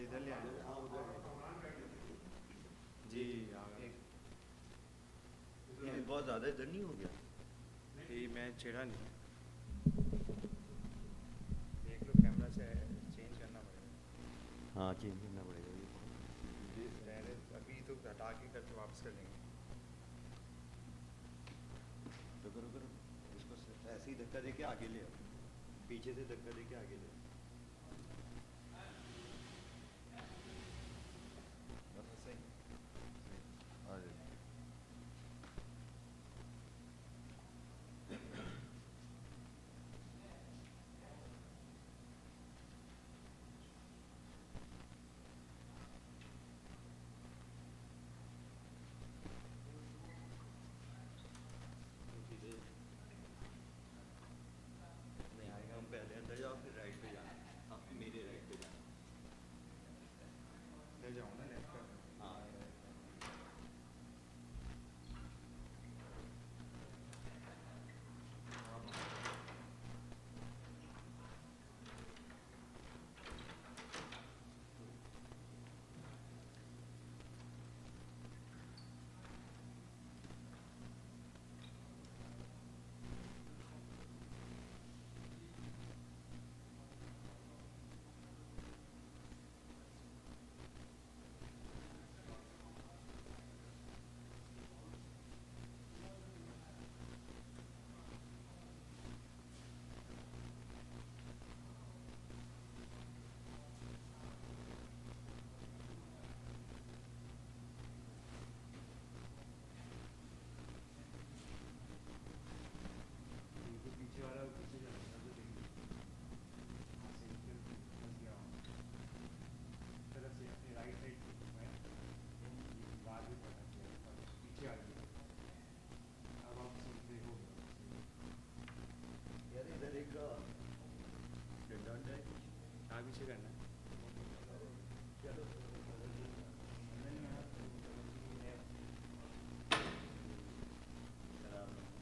ادھر لے آئیں. ہاں ادھر جی آگے. یہ بہت زیادہ ادھر نہیں ہو گیا؟ جی میں چھیڑا نہیں. دیکھ لو کیمرہ سے چینج کرنا پڑے گا. ہاں چینج کرنا پڑے گا یہ. پہلے ابھی تو ہٹا کے کر کے واپس کر لیں گے. تو کرو کرو اس کو ایسے ہی دھکا دے کے آگے لے آؤ. پیچھے سے دھکا دے کے آگے لے آؤ. بس صحیح آ جائے. نہیں آئے گا. ہم پہلے اندر جاؤ پھر رائٹ پہ جانا. اب میرے رائٹ پہ جانا. ادھر جاؤں نا لیفٹ کر. ہاں پیچھے والا پیچھے جانا تو دیکھ ہاں سے پھنس گیا وہاں طرف سے اپنے رائٹ سائڈ میں بعد میں پڑھنا چاہیے پیچھے آ گیا. اب آپ سوچتے ہو یار ادھر ایک ڈنڈا ونڈا ہے. کہاں پیچھے کرنا ہے. چلو خراب نہ ہو.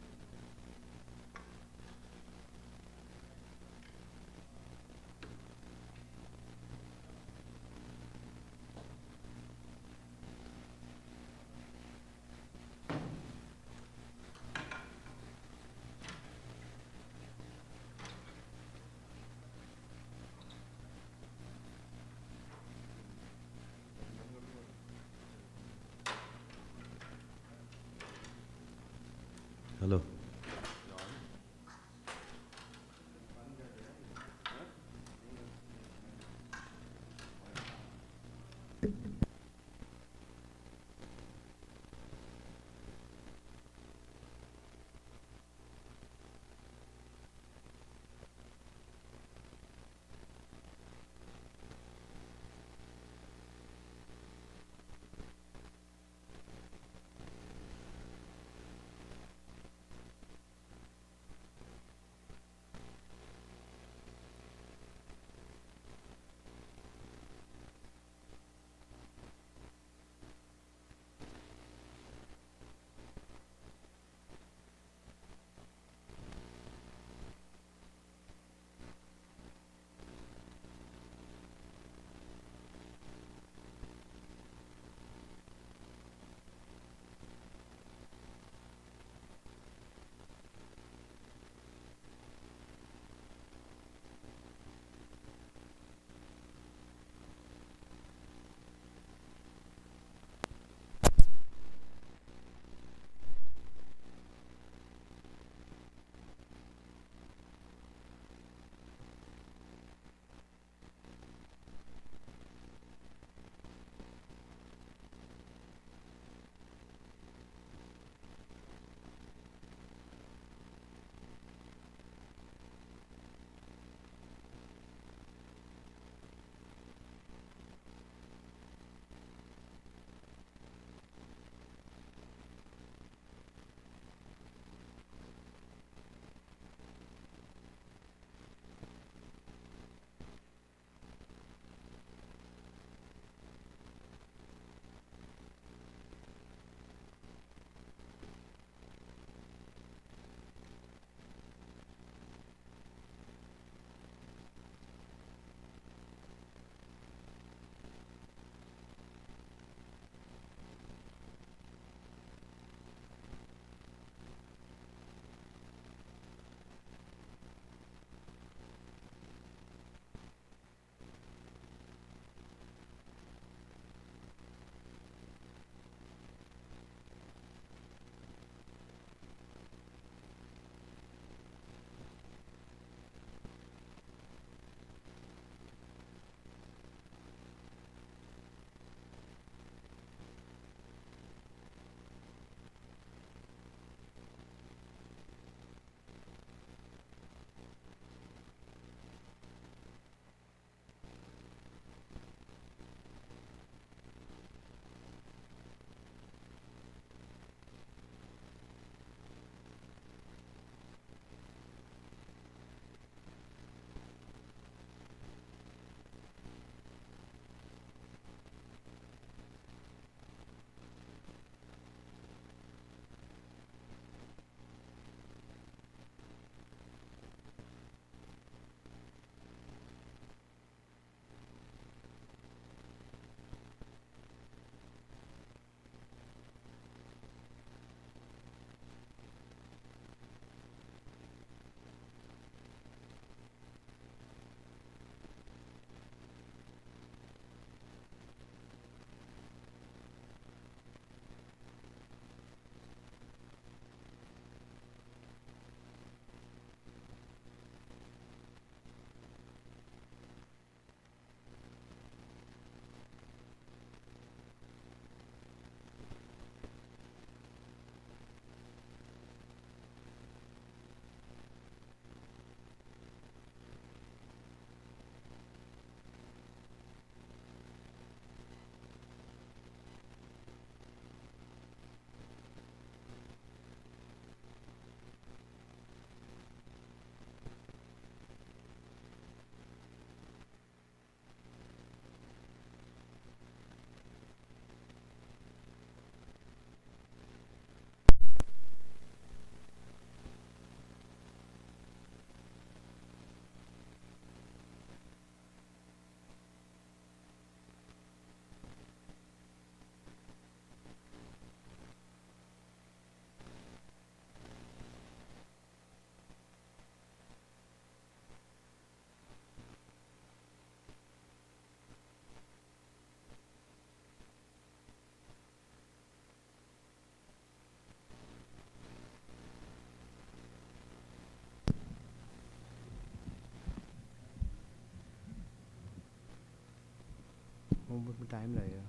ٹائم لگے گا.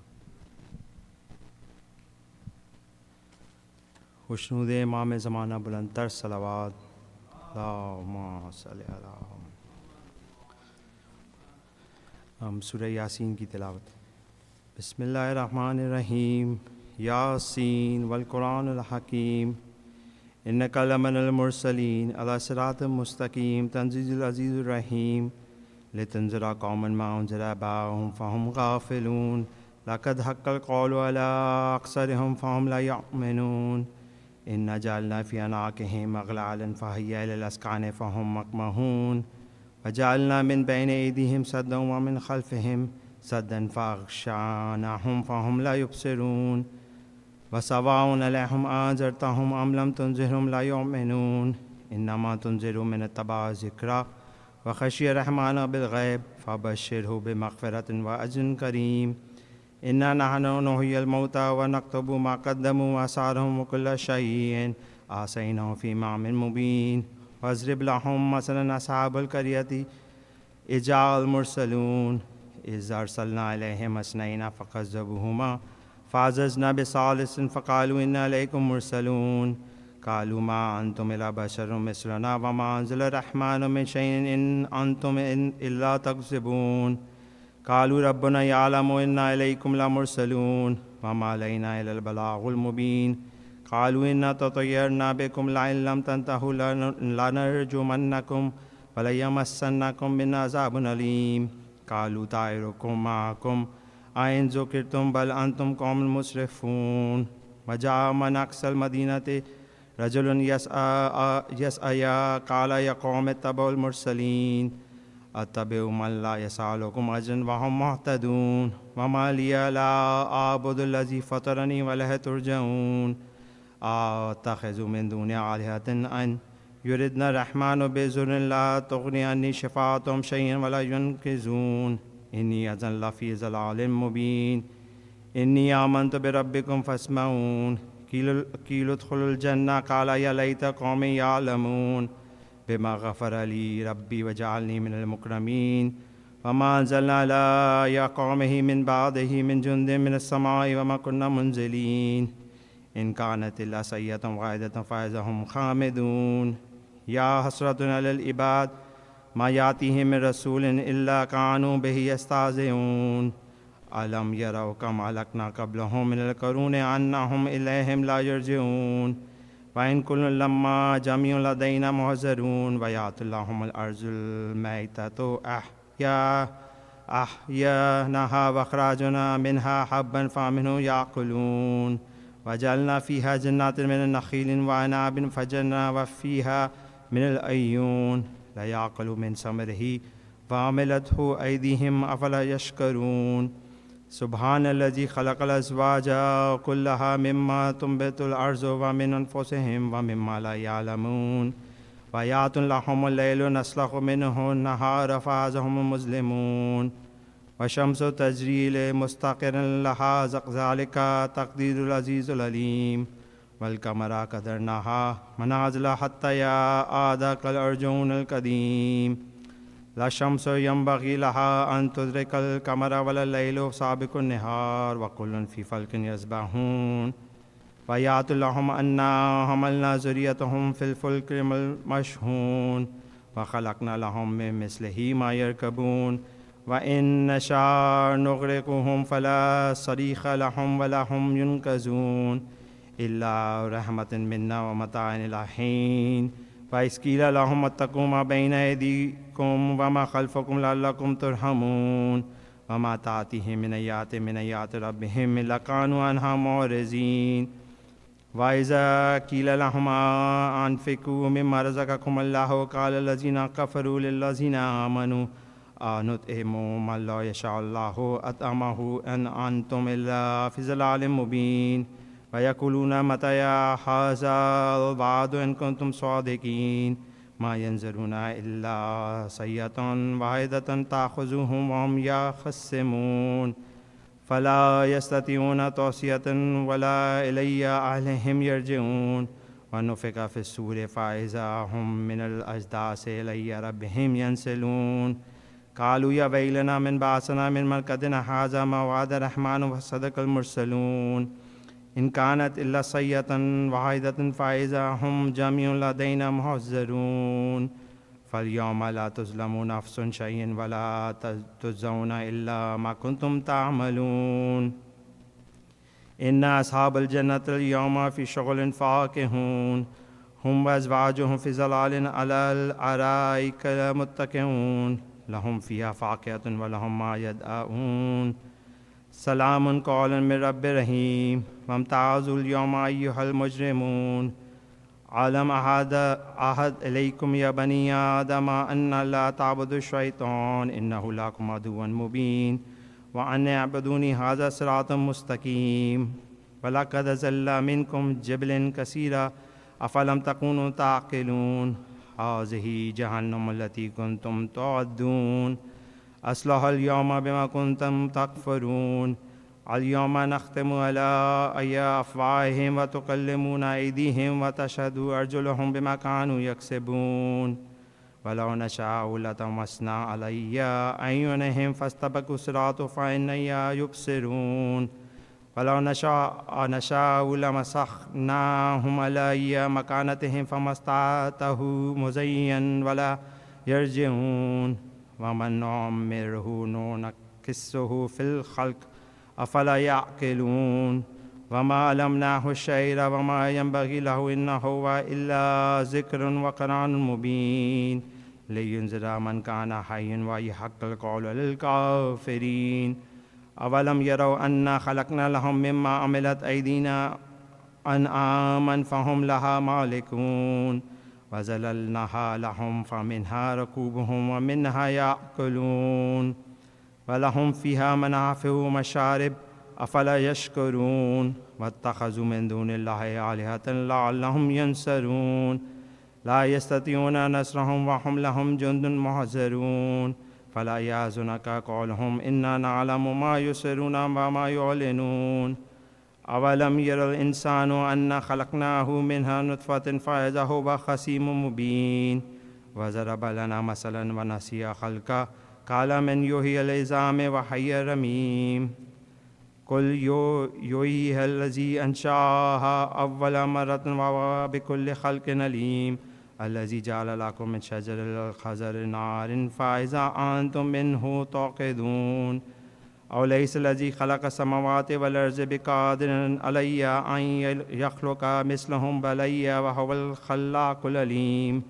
خوشنود امام زمانہ بلند تر صلوات. اللہم صلی علی. ہم سورہ یاسین کی تلاوت. بسم اللہ الرحمن الرحیم. یاسین والقرآن الحکیم انک لمن المرسلین علی صراط مستقیم تنزیل العزیز الرحیم لتنذر قوما ما انذر آباؤهم فهم غافلون لقد حق القول على اکثرهم فهم لا يؤمنون ان جعلنا في اعناقهم اغلالا فهي الى الاذقان فهم مقمحون وجعلنا من بين ايديهم سدا ومن خلفهم سدا فاغشيناهم فهم لا يبصرون وسواء عليهم انذرتهم ام لم تنذرهم لا يؤمنون انما تنذر من اتبع الذكر وخشي الرحمن بالغيب فبشره بمغفرة وأجر كريم. إنا نحن نحيي الموتى ونكتب ما قدموا وآثارهم وكل شيء أحصيناه في إمام مبين. واضرب لهم مثلا أصحاب القرية إذ جاء المرسلون إذ أرسلنا إليهم اثنين فكذبوهما فعززنا بثالث فقالوا إنا إليكم مرسلون قالوا ما أنتم إلا بشر مثلنا وما أنزل الرحمن من شيء إن أنتم إلا تكذبون قالوا ربنا يعلم إنا إليكم لمرسلون وما علينا إلا البلاغ المبين قالوا إنا تطيرنا بكم لئن لم تنتهوا لنرجمنكم وليمسنكم منا عذاب أليم قالوا طائركم معكم أئن ذكرتم بل أنتم قوم مسرفون وجاء من أقصى المدينة رجل يسعى قال يا قوم اتبعوا المرسلين اتبعوا من لا يسألكم أجرا وهم مهتدون وما لي لا أعبد الذي فطرني وإليه ترجعون أتخذ من دونه آلهة أن يردنا الرحمن بضر لا تغني عني شفاعتهم شيئا ولا ينقذون إني إذا لفي ضلال مبين إني آمنت بربكم فاسمعون قيل ادخلوا الجنة قال يا ليت قومي يعلمون بما غفر لي ربي وجعلني من المكرمين وما أنزلنا على قومه من بعده من جند من السماء وما كنا منزلين إن كانت إلا سيئة واحدة فإذا هم خامدون يا حسرة على العباد ما يأتيهم من رسول إلا كانوا به يستهزئون ألم يروا كم أهلكنا قبلهم من القرون أنهم إليهم لا يرجعون وإن كل لما جميع لدينا محضرون ويأتي اللهم الأرض الميتة أحييناها وأخرجنا منها حبا فمنه يأكلون وجعلنا فيها جنات من النخيل وعناب فجرنا وفيها من العيون لا يأكل من ثمره وعملته أيديهم أفلا يشكرون سبحان الذي خلق الأزواج كلها مما تنبت الأرض ومن أنفسهم ومما لا يعلمون وآيات لهم الليل نسلخ منه النهار فإذا هم مظلمون والشمس تجري لمستقر لها ذلك تقدير العزيز العليم والقمر قدرناها منازل حتى عاد كالعرجون القديم لا الشمس ينبغي لها أن تدرك القمر ولا الليل سابق النهار وكل في فلك يسبحون وآيات لهم أنا حملنا ذريتهم في الفلك المشحون وخلقنا لهم من مثله ما يركبون وإن نشاء نغرقهم فلا صريخ لهم ولا هم ينقذون إلا رحمة منا ومتاع إلى حين وإذ قيل لهم اتقوا ما بين أيديكم وما خلفكم لعلكم ترحمون وما تأتيهم من آيات ربهم إلا كانوا عنها معرضين وإذا قيل لهم أنفقوا مما رزقكم الله قال الذين كفروا للذين آمنوا نطعم من لا يشاء الله أطعمه إن أنتم إلا في ضلال مبين ويقولون متى هذا الوعد إن كنتم صادقين ما ينظرون إلا سيئة واحدة تأخذهم وهم يخصمون فلا يستطيعون توصية ولا إلي أهلهم يرجعون ونفخ في الصور فإذا هم من الأجداث إلى ربهم ينسلون قالوا يا ويلنا من بعثنا من مرقدنا هذا ما وعد الرحمن وصدق المرسلون إن كانت إلا صيحة واحدة فإذا هم جميع لدينا محضرون فاليوم لا تظلمون نفس شيئا ولا تجزون إلا ما كنتم تعملون إن أصحاب الجنة اليوم في شغل فاكهون هم وأزواجهم في ظلال على الأرائك متكئون لهم فيها فاكهة ولهم ما يدعون سلام قولا من رب رحيم وامتازوا اليوم أيها المجرمون علم أحد إليكم يا بني آدم أن لا تعبدوا الشيطان إنه لكم عدو مبين وأن اعبدوني هذا صراط مستقيم ولقد زل منكم جبل كثيرا أفلم تكونوا تعقلون هذه جهنم التي كنتم تعدون أصلها اليوم بما كنتم تكفرون اليوم نختم على أفواههم وتكلمنا أيديهم وتشهد أرجلهم بما كانوا يكسبون ولو نشاء لطمسنا علي أعينهم فاستبقوا الصراط فإنهم يبصرون ولو نشاء لمسخناهم علي مكانتهم فما استطاعوا مزيا ولا يرجعون ومن نعمره ننكسه في الخلق أفلا يعقلون وما علمناه الشعر وما ينبغي له إن هو إلا ذكر وقرآن مبين لينذر من كان حيا ويحق القول للكافرين أولم يروا أنا خلقنا لهم مما عملت أيدينا أنعاما فهم لها مالكون وذللناها لهم فمنها ركوبهم ومنها يأكلون ولهم فيها منافع ومشارب أفلا يشكرون واتخذوا من دون الله آلهة لعلهم ينصرون لا يستطيعون نصرهم وهم لهم جند محضرون فلا يحزنك قولهم إنا نعلم ما يسرون وما يعلنون أولم ير الإنسان أنا خلقناه منها نطفة فإذا هو خصيم مبين وضرب لنا مثلا ونسي خلقه قال من يحيي العظام وهي رميم قل يحييها الذي أنشأها أول مرة وهو بكل خلق عليم الذي جعل لكم من شجر الخضر نار فإذا أنتم منه توقدون أوليس الذي خلق السماوات والأرض بقادر علي أن يخلق مثلهم بلى وهو الخلاق العليم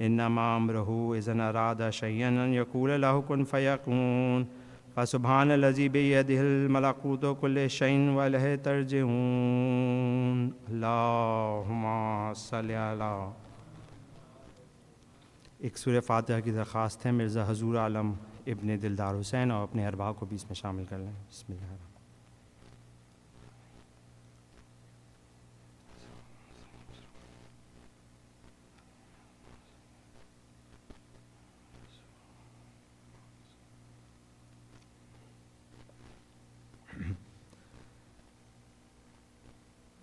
إنما أمره إذا أراد شيئا أن يقول له كن فيكون فسبحان الذي بيده الملكوت كل شيء وإليه ترجعون اللهم صل على ایک سورہ فاتحہ کی درخواست ہے مرزا حضور عالم ابن دلدار حسین اور اپنے ارباب کو بھی اس میں شامل کر لیں بسم اللہ الرحمن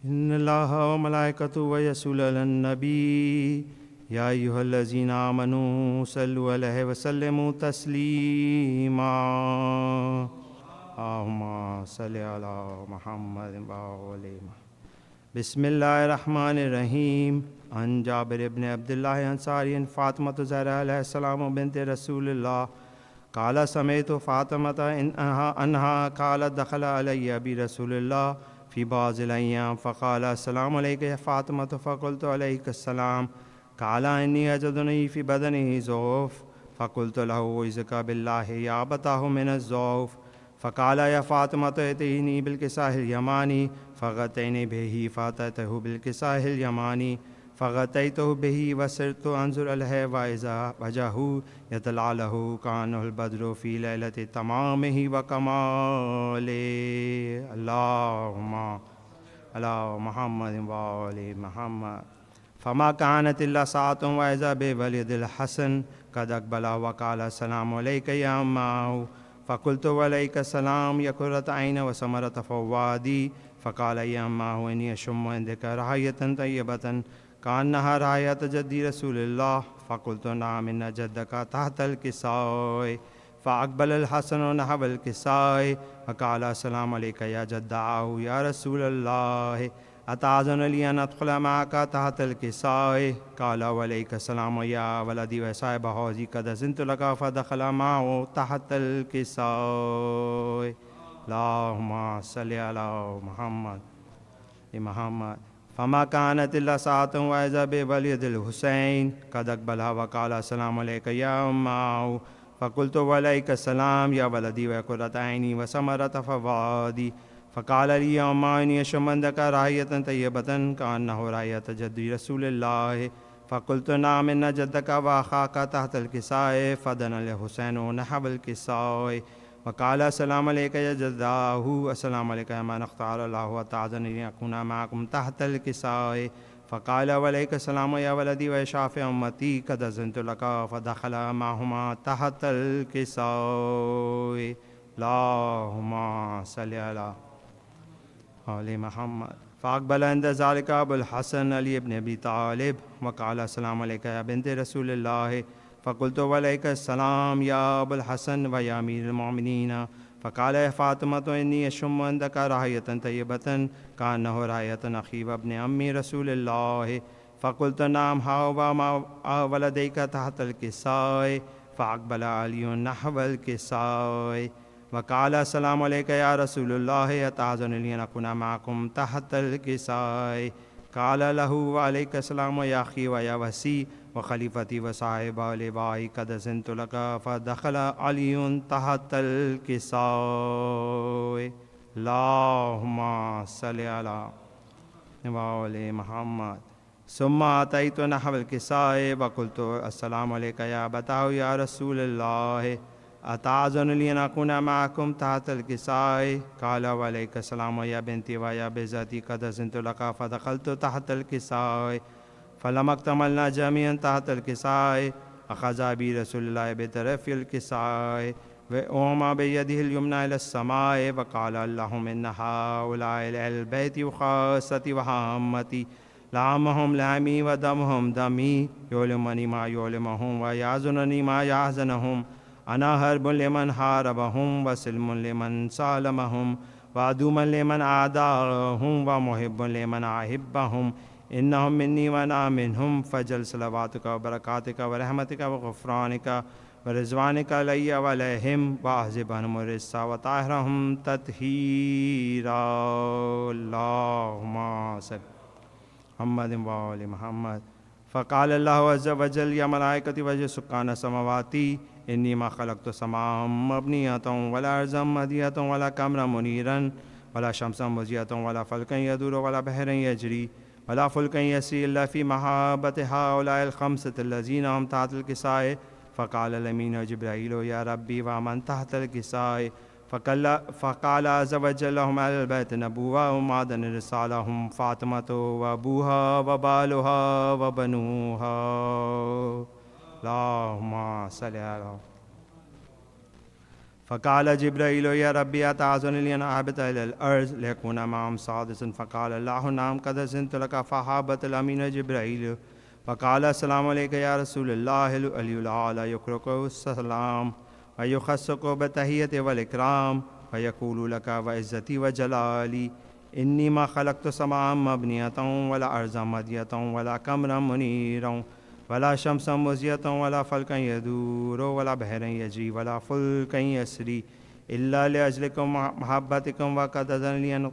ان اللہ و ملائکتہ یصلون علی النبی یا ایھا الذین آمنوا صلوا علیہ وسلموا تسلیما اللہم صل علی محمد وآل محمد بسم اللہ الرحمن الرحیم عن جابر بن عبداللہ انصاری ان فاطمۃ زہرا علیہ السلام بنت رسول اللہ قال سمعت فاطمۃ انہا قالت دخل علی ابی رسول اللہ فی بعض الایام فقال السلام علیک یا فاطمۃ فقلت علیک السلام قال انی اجدنی فی بدنی ضعف فقلت له اعوذک باللہ یا ابتاه من الضعف فقال یا فاطمۃ ائتینی بالکساء الیمانی فغطینی بہ فاتته بالکساء الیمانی فغطیته بہ وسرت انظر الیہ واذا وجهه یطلع له کانه البدر فی لیلۃ تمامہ وکمالہ اللہم علی محمد وآل محمد فما كانت إلا ساعة وإذا بولد الحسن قد أقبل وقال السلام عليك يا أماه فقلت وعليك السلام يا قرة عين وثمرة فؤادي فقال يا أماه إني أشم عندك رائحة طيبة كأنها رائحة جدي رسول الله فقلت نعم إن جدك تحت الكساء فأقبل الحسن نحو الكساء وقال السلام عليك يا جداه يا رسول الله أتأذن لي أن أدخل معك تحت الكساء قال وعليك السلام يا ولدي وصاحب حوزي قد أذنت لك فدخل معه تحت الكساء. اللهم صل على محمد. فما كانت إلا ساعة وإذا بوليد الحسين قد أقبلها وقال السلام عليك يا أمه فقلت وعليك السلام يا ولدي وقرة عيني وثمرة فؤادي. فقال لي يا أمه إني أشم عندك رائحة طيبة كأنه رائحة جد رسول الله. فقلت نعم إن جدك وأخاك تحت الكساء. فدنا الحسين نحو الكساء وقال السلام عليك يا جداه السلام عليك يا من اختار الله وتعزني لي أكون معكم تحت الكساء. فقال وعليك السلام يا ولدي وشافع أمتي قد أذنت لك فدخل معهما تحت الكساء. اللهم صل على آل محمد. فأقبل عند ذلك أبو الحسن علي بن أبي طالب وقال السلام عليك يا بنت رسول الله. فقلت وعليك السلام يا أبو الحسن ويا أمير المؤمنين. فقال يا فاطمة إني أشم عندك رائحة طيبة كأنه رائحة أخي وابن أمي رسول الله. فقلت نعم ها هو مع ولديك تحت الكساء. فأقبل علي نحو الكساء وقال السلام عليك يا رسول الله أتأذن لي أن أكون معكم تحت الكساء. قال له وعليك السلام يا أخي ويا وسي وخليفتي وصاحب لوائي قد أذنت لك. فدخل علي تحت الكساء. اللهم صل على محمد. ثم أتيت نحو الكساء وقلت السلام عليك يا أبتاه يا رسول الله أتأذن لي أن أكون معكم تحت الكساء. قال وعليك السلام يا بنتي ويا بزتي قد أذنت لك. فدخلت تحت الكساء فلما اكتملنا جميعا تحت الكساء أخذ بي رسول الله بطرف الكساء وأومى بيده اليمنى إلى السماء وقال اللهم إن هؤلاء أهل البيت وخاصتي وعامتي لعمهم لعمي ودمهم دمي يعلمني ما يعلمهم ويحزنني ما يحزنهم. أنا حرب لمن حاربهم وسلم لمن سالمهم وعدو لمن عاداهم ومحب لمن أحبهم. إنهم مني وأنا منهم. فجل صلواتك وبركاتك ورحمتك وغفرانك ورضوانك علي وعليهم وأحزب عنهم الرجس وطهرهم تطهيرا. اللهم صل محمد وآل محمد. فقال الله عز وجل يا ملائكتي ويا سكان سماواتي إني ما خلقت سماء مبنية ولا أرضا مهدية ولا قمرا منيرا ولا شمسا مضيئة ولا فلكا يدور ولا بحرا يجري ولا فلكا يسير إلا في محابة هؤلاء الخمسة الذين هم تحت الكساء. فقال الأمين جبرائيل يا ربي ومن تحت الكساء. فقال عز وجل لهم أهل البيت نبوة ومعدن الرسالة هم فاطمة وأبوها وبالها وبنوها. اللهم صل على. فقال جبرائيل يا ربي أتأذن لي أن أهبط إلى الأرض ليكون معهم سادسا. فقال الله نعم قد أذنت لك. فهبط الأمين جبرائيل وقال السلام عليك يا رسول الله العلي الأعلى يقرأك السلام ويخصك بالتحية والإكرام ويقول لك وعزتي وجلالي إني ما خلقت سماء مبنية ولا أرضا مهدية ولا قمرا منيرا ولا شمسا مضيئة ولا فلكا يدور ولا بحرا يجري ولا فلكا يسري إلا لأجلكم محبتكم وقد أذن لي أن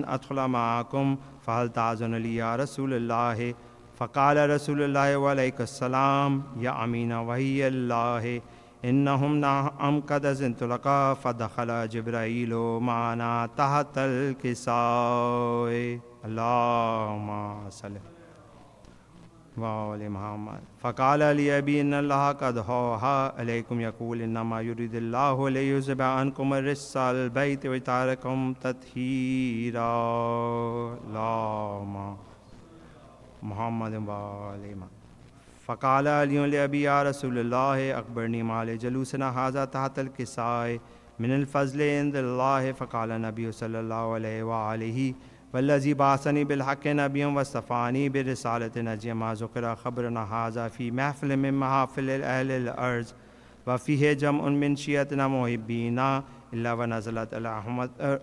أدخل معكم. فهل تأذن لي يا رسول الله. فقال رسول الله وعليك السلام يا أمين وهي الله إنهم نعم قد أذنت لك. فدخل جبرائيل معنا تحت الكساء. اللهم صل وآل محمد. فقال لي أبي إن الله قد أوحى إليكم يقول إنما يريد الله ليذهب عنكم الرجس البيت ويطهركم تطهيرا. اللهم محمد وآل محمد. فقال علي لأبي يا رسول الله أخبرني ما لجلوسنا هذا تحت الكساء من الفضل عند الله. فقال النبي صلى الله عليه وآله والذي بعثني بالحق نبيا واصطفاني برسالة نجيا ما ذكر خبرنا هذا في محفل من محافل أهل الأرض. وفيه جمع من شيعتنا محبين إلا ونزلت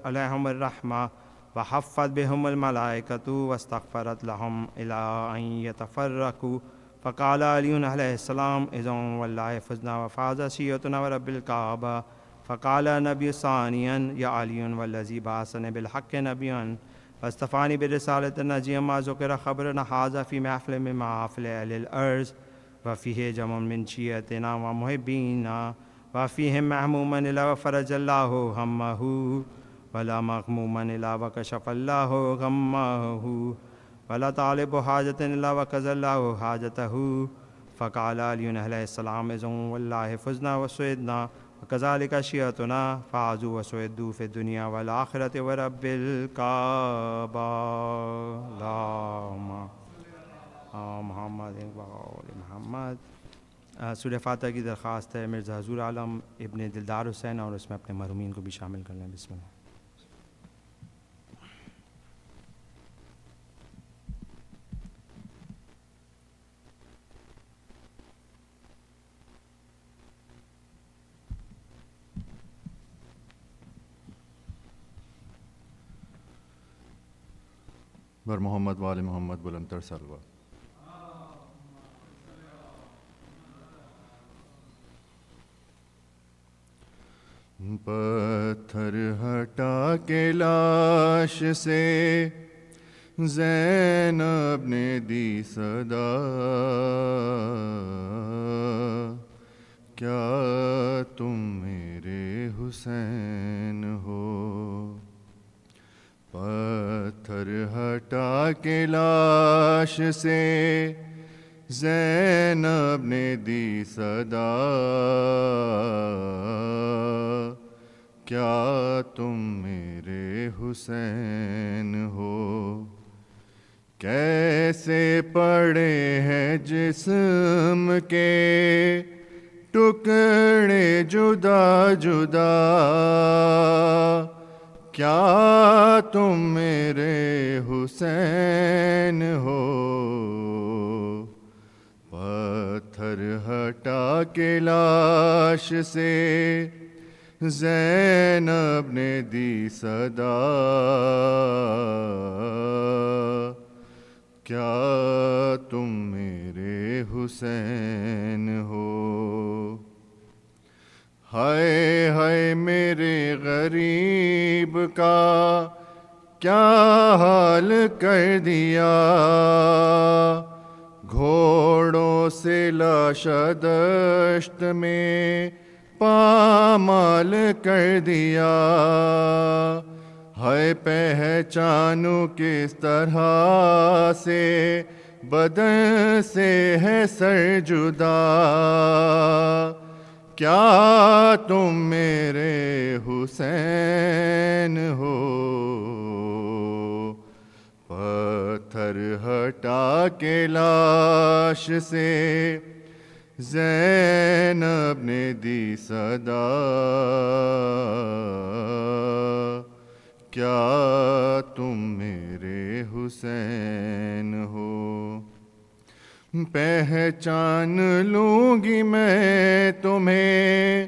عليهم الرحمة وحفت بهم الملائكة واستغفرت لهم إلى أن يتفرقوا. فقال علي عليه السلام إذن والله فزنا وفاز شيعتنا ورب الكعبة. فقال النبي ثانيا يا علي والذي بعثني بالحق نبيا واصطفاني برسالة النجي ما ذكر خبرنا هذا في محفل من محافل أهل الأرض وفيه جمع من شيعتنا ومحبينا وفيهم محموما إلا وفرج الله همه ولا مغموما إلا وكشف الله غمه ولا طالب حاجة إلا وكذا الله حاجته. فقال علي عليه السلام إذن والله فزنا وسعدنا وكذلك شيعتنا فازوا وسعدوا في الدنيا والآخرة ورب الكعبة. اللهم محمد محمد. سورہ فاتحہ کی درخواست ہے مرزا حضور عالم ابن دلدار حسین اور اس میں اپنے مرحومین کو بھی شامل کر لیں. بسم اللہ. بر محمد وآل محمد بلندتر صلوات. پتھر ہٹا کے لاش سے زینب نے دی صدا، کیا تم میرے حسین ہو. پتھر ہٹا کے لاش سے زینب نے دی صدا، کیا تم میرے حسین ہو. کیسے پڑے ہیں جسم کے ٹکڑے جدا جدا، کیا تم میرے حسین ہو. پتھر ہٹا کے لاش سے زینب نے دی صدا، کیا تم میرے حسین ہو. ہائے ہائے میرے غریب کا کیا حال کر دیا، گھوڑوں سے لاشا دشت میں پامال کر دیا. ہائے پہچانوں کس طرح سے بدن سے ہے سر جدا، کیا تم میرے حسین ہو. پتھر ہٹا کے لاش سے زینب نے دی صدا، کیا تم میرے حسین ہو. پہچان لوں گی میں تمہیں،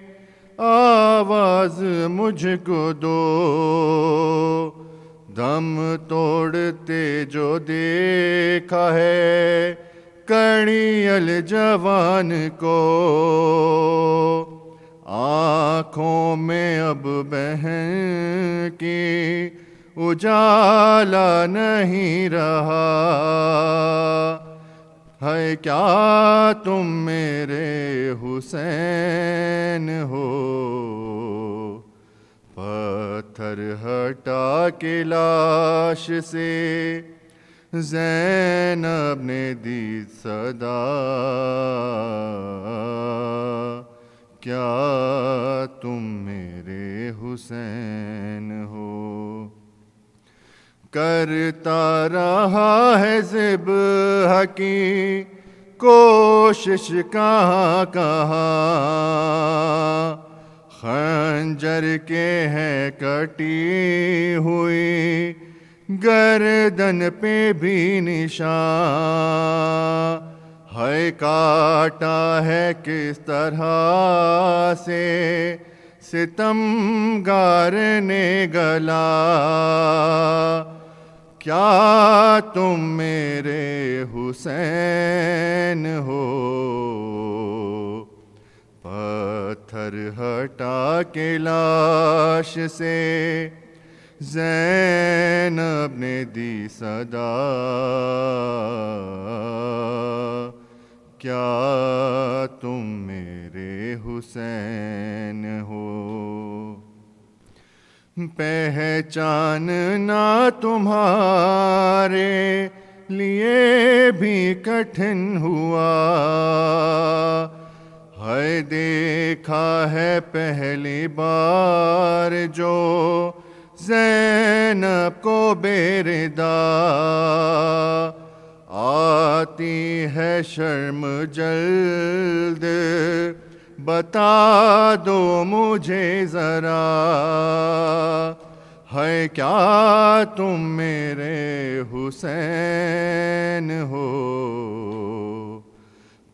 آواز مجھ کو دو، دم توڑتے جو دیکھا ہے کڑی الجوان کو. آنکھوں میں اب بہن کی اجالا نہیں رہا، ہے کیا تم میرے حسین ہو. پتھر ہٹا کے لاش سے زینب نے دی صدا، کیا تم میرے حسین ہو. کرتا رہا ہے ذبح کی کوشش کہاں کہاں، خنجر کے ہے کٹی ہوئی گردن پہ بھی نشان، ہے کاٹا ہے کس طرح سے ستم گار نے گلا، کیا تم میرے حسین ہو؟ پتھر ہٹا کے لاش سے زینب نے دی صدا، کیا تم میرے حسین ہو؟ پہچاننا تمہارے لیے بھی کٹھن ہوا، ہے دیکھا ہے پہلی بار جو زینب کو بے ردا، آتی ہے شرم جلد بتا دو مجھے ذرا، ہے کیا تم میرے حسین ہو؟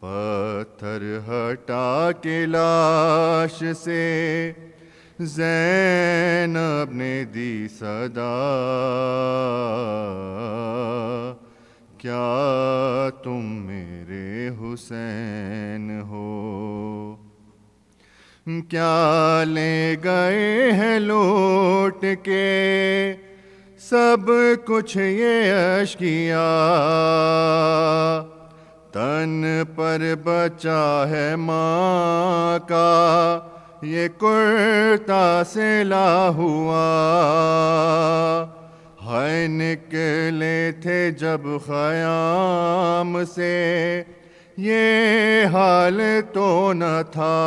پتھر ہٹا کے لاش سے زینب نے دی صدا، کیا تم میرے حسین ہو؟ کیا لے گئے ہیں لوٹ کے سب کچھ یہ اشکیا، تن پر بچا ہے ماں کا یہ کرتا سلا ہوا، ہے نکلے تھے جب خیام سے یہ حال تو نہ تھا،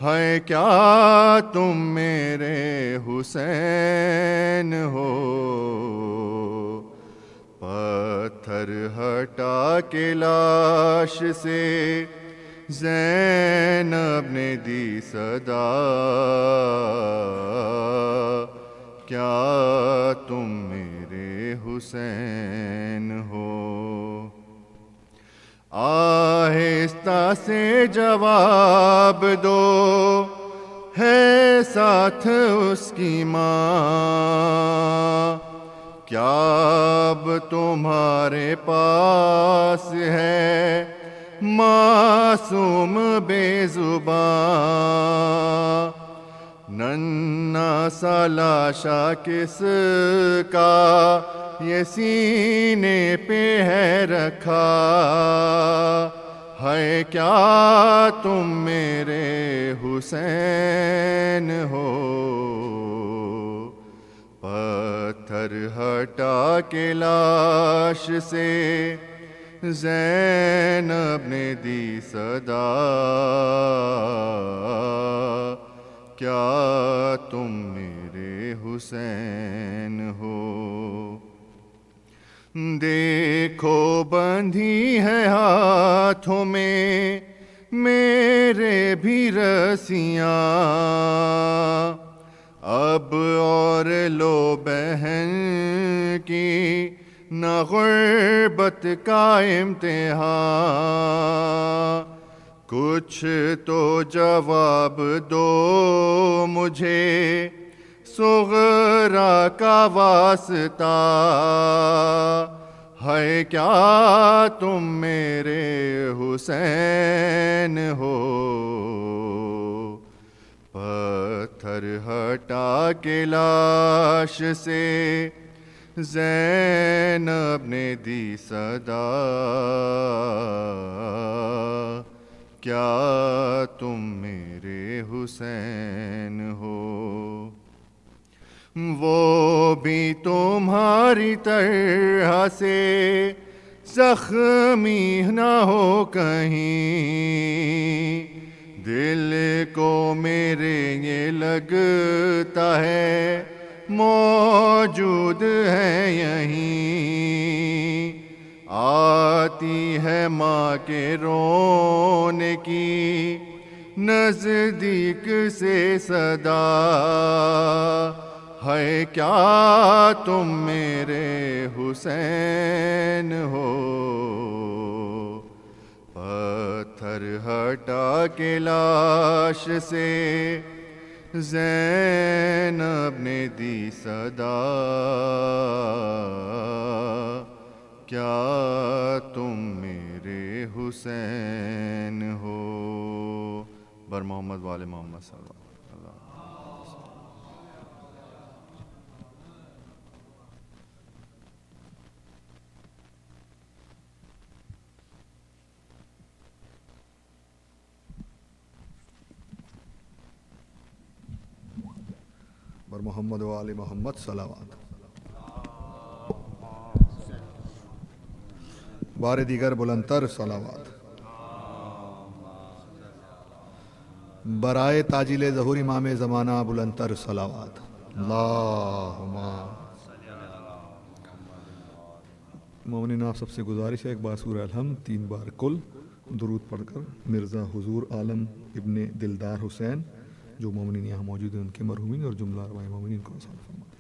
ہے کیا تم میرے حسین ہو؟ پتھر ہٹا کے لاش سے زینب نے دی صدا، کیا تم میرے حسین ہو؟ آہستہ سے جواب دو ہے ساتھ اس کی ماں، کیا اب تمہارے پاس ہے معصوم بے زباں، ننھا سا لاشا کس کا یہ سینے پہ ہے رکھا، ہے کیا تم میرے حسین ہو؟ پتھر ہٹا کے لاش سے زینب نے دی صدا، کیا تم میرے حسین ہو؟ دیکھو بندھی ہے ہاتھوں میں میرے بھی رسیاں، اب اور لو بہن کی نہ غربت کا امتحان، کچھ تو جواب دو مجھے صغرا کا واسطہ، ہے کیا تم میرے حسین ہو؟ پتھر ہٹا کے لاش سے زینب نے دی صدا، کیا تم میرے حسین ہو؟ وہ بھی تمہاری طرح سے زخمی نہ ہو کہیں، دل کو میرے یہ لگتا ہے موجود ہے یہیں، آتی ہے ماں کے رونے کی نزدیک سے صدا، ہے کیا تم میرے حسین ہو؟ پتھر ہٹا کے لاش سے زینب نے دی صدا، کیا تم میرے حسین ہو؟ بر محمد وال محمد صلی اللہ علیہ وسلم. بر محمد و آل محمد صلوات. بار دیگر بلندتر صلوات. برائے تاجیل ظہور امام زمانہ بلندتر صلوات. اللہم مومنین، آپ سب سے گزارش ہے ایک بار سورہ الحمد 3 بار کل درود پڑھ کر مرزا حضور عالم ابن دلدار حسین جو مومنین یہاں موجود ہیں ان کے مرحومین اور جملہ ارواح مومنین کو وصال فرما دیں.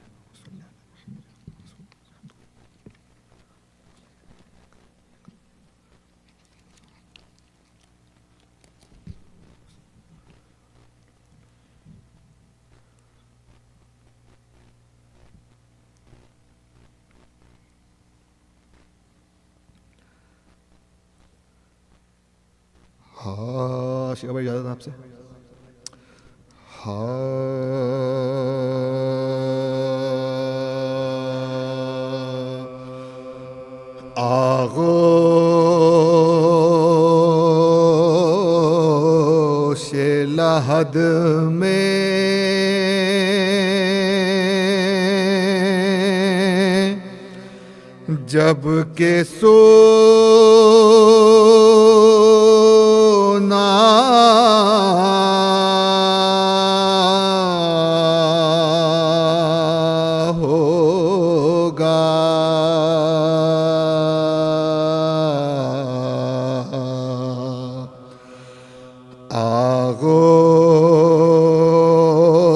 ہاں شیبہ بھائی اجازت آپ سے. آغوش لحد میں جب کہ سونا ہوگا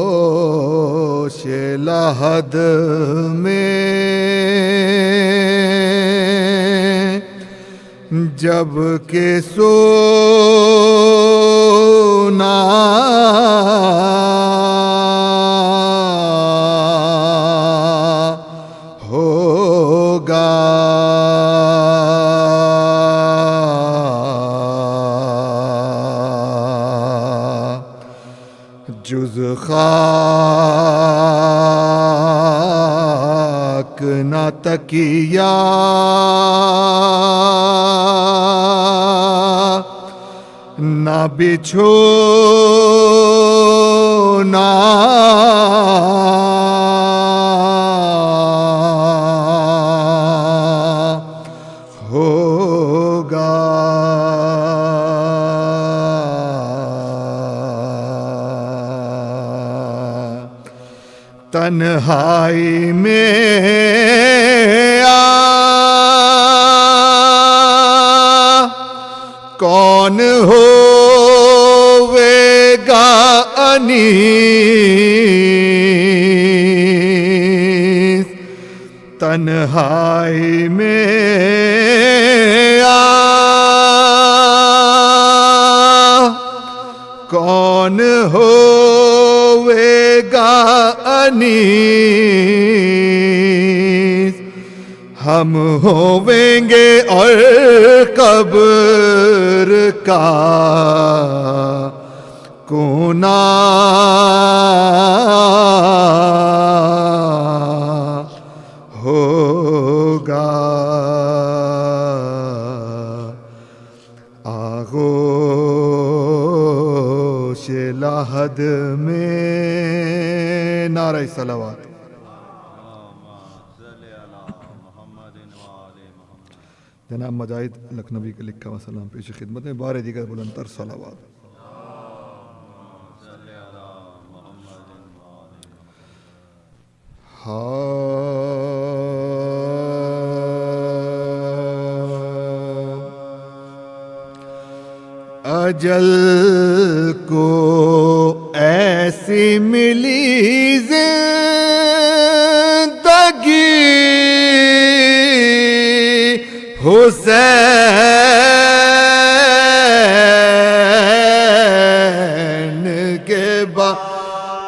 آغوش لحد میں جب کہ سونا ہوگا جز خاک نہ تکیا نہ بچھونا ہوگا تنہائی میں کون ہوے گا انیس تنہائی میں کون ہوے گا انیس ہم ہویں گے اور قبر کا کونا ہوگا آغوش لحد میں. نعرہ صلوات. جناب مجاہد لکھنوی کے لکھا ہوا سلام پیش خدمت میں بار دیگر بلندتر صلوات. اجل کو ایسی ملی زندگی حسین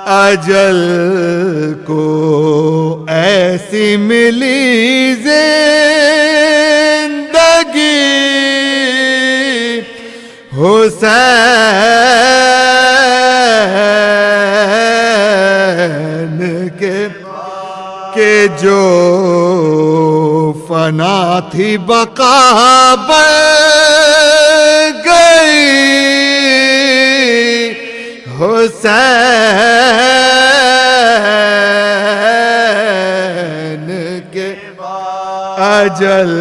اجل کو ایسی ملی زندگی حسین کے جو فنا تھی بقا بن گئی حسین کے اجل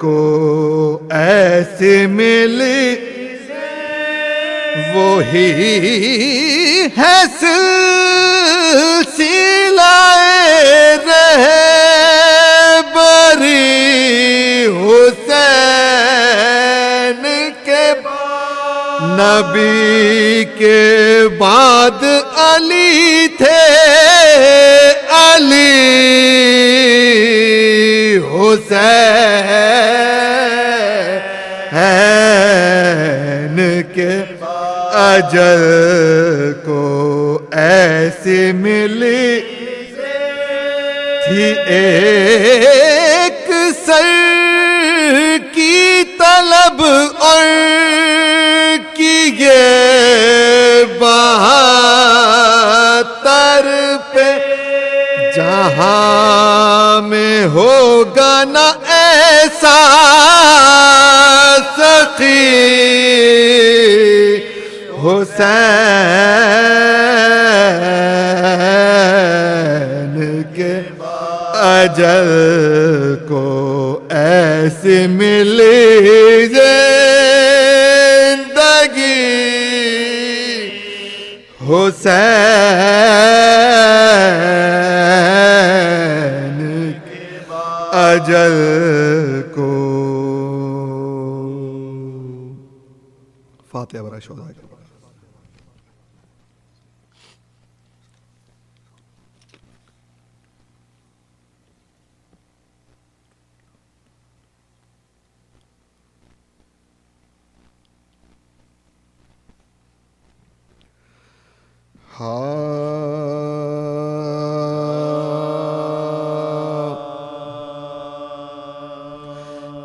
کو ایسی ملی وہی ہے سلسلہ رہبری حسین کے نبی کے بعد علی تھے علی حسین کے اجل کو ایسی ملی تھی ایک سر کی طلب اور کیے بہتر پہ جہاں میں ہوگا نہ ایسا سخی حسین کے اجل کو ایسی ملی زندگی حسین کے اجل کو. فاتحہ برائے شہداء.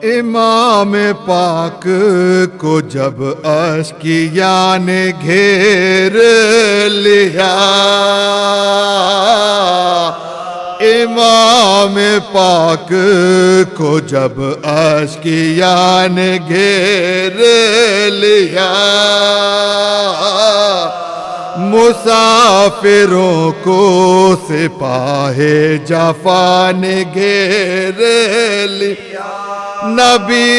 امام پاک کو جب اشقیاء نے گھیر لیا امام پاک کو جب اشقیاء نے گھیر لیا مسافروں کو سپاہ جفا نے گھیر لیا نبی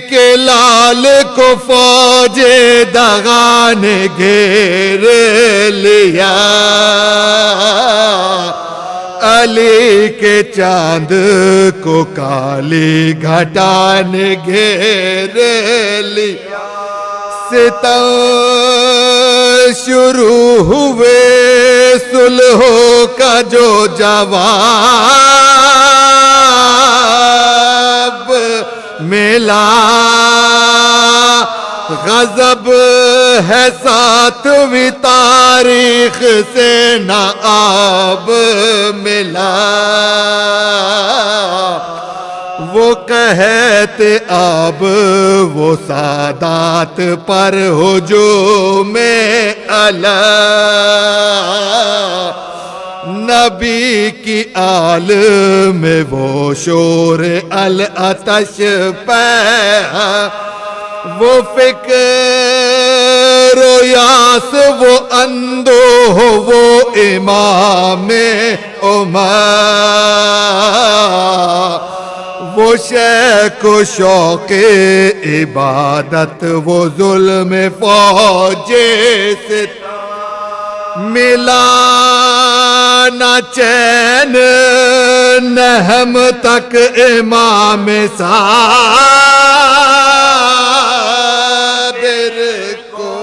کے لال کو فوج دغا نے گھیر لیا علی کے چاند کو کالی گھٹا نے گھیر لیا ستم شروع ہوئے صلح کا جو جواب ملا غضب ہے ساتویں تاریخ سے نہ آب ملا وہ کہتے اب وہ سادات پر ہجوم اللہ نبی کی آل میں وہ شور العطش پہ وہ فکر و یاس وہ اندوہ وہ امام امت وہ شیخ و شوق عبادت وہ ظلم فوج سے ملا نہ چین نہم تک امام صابر کو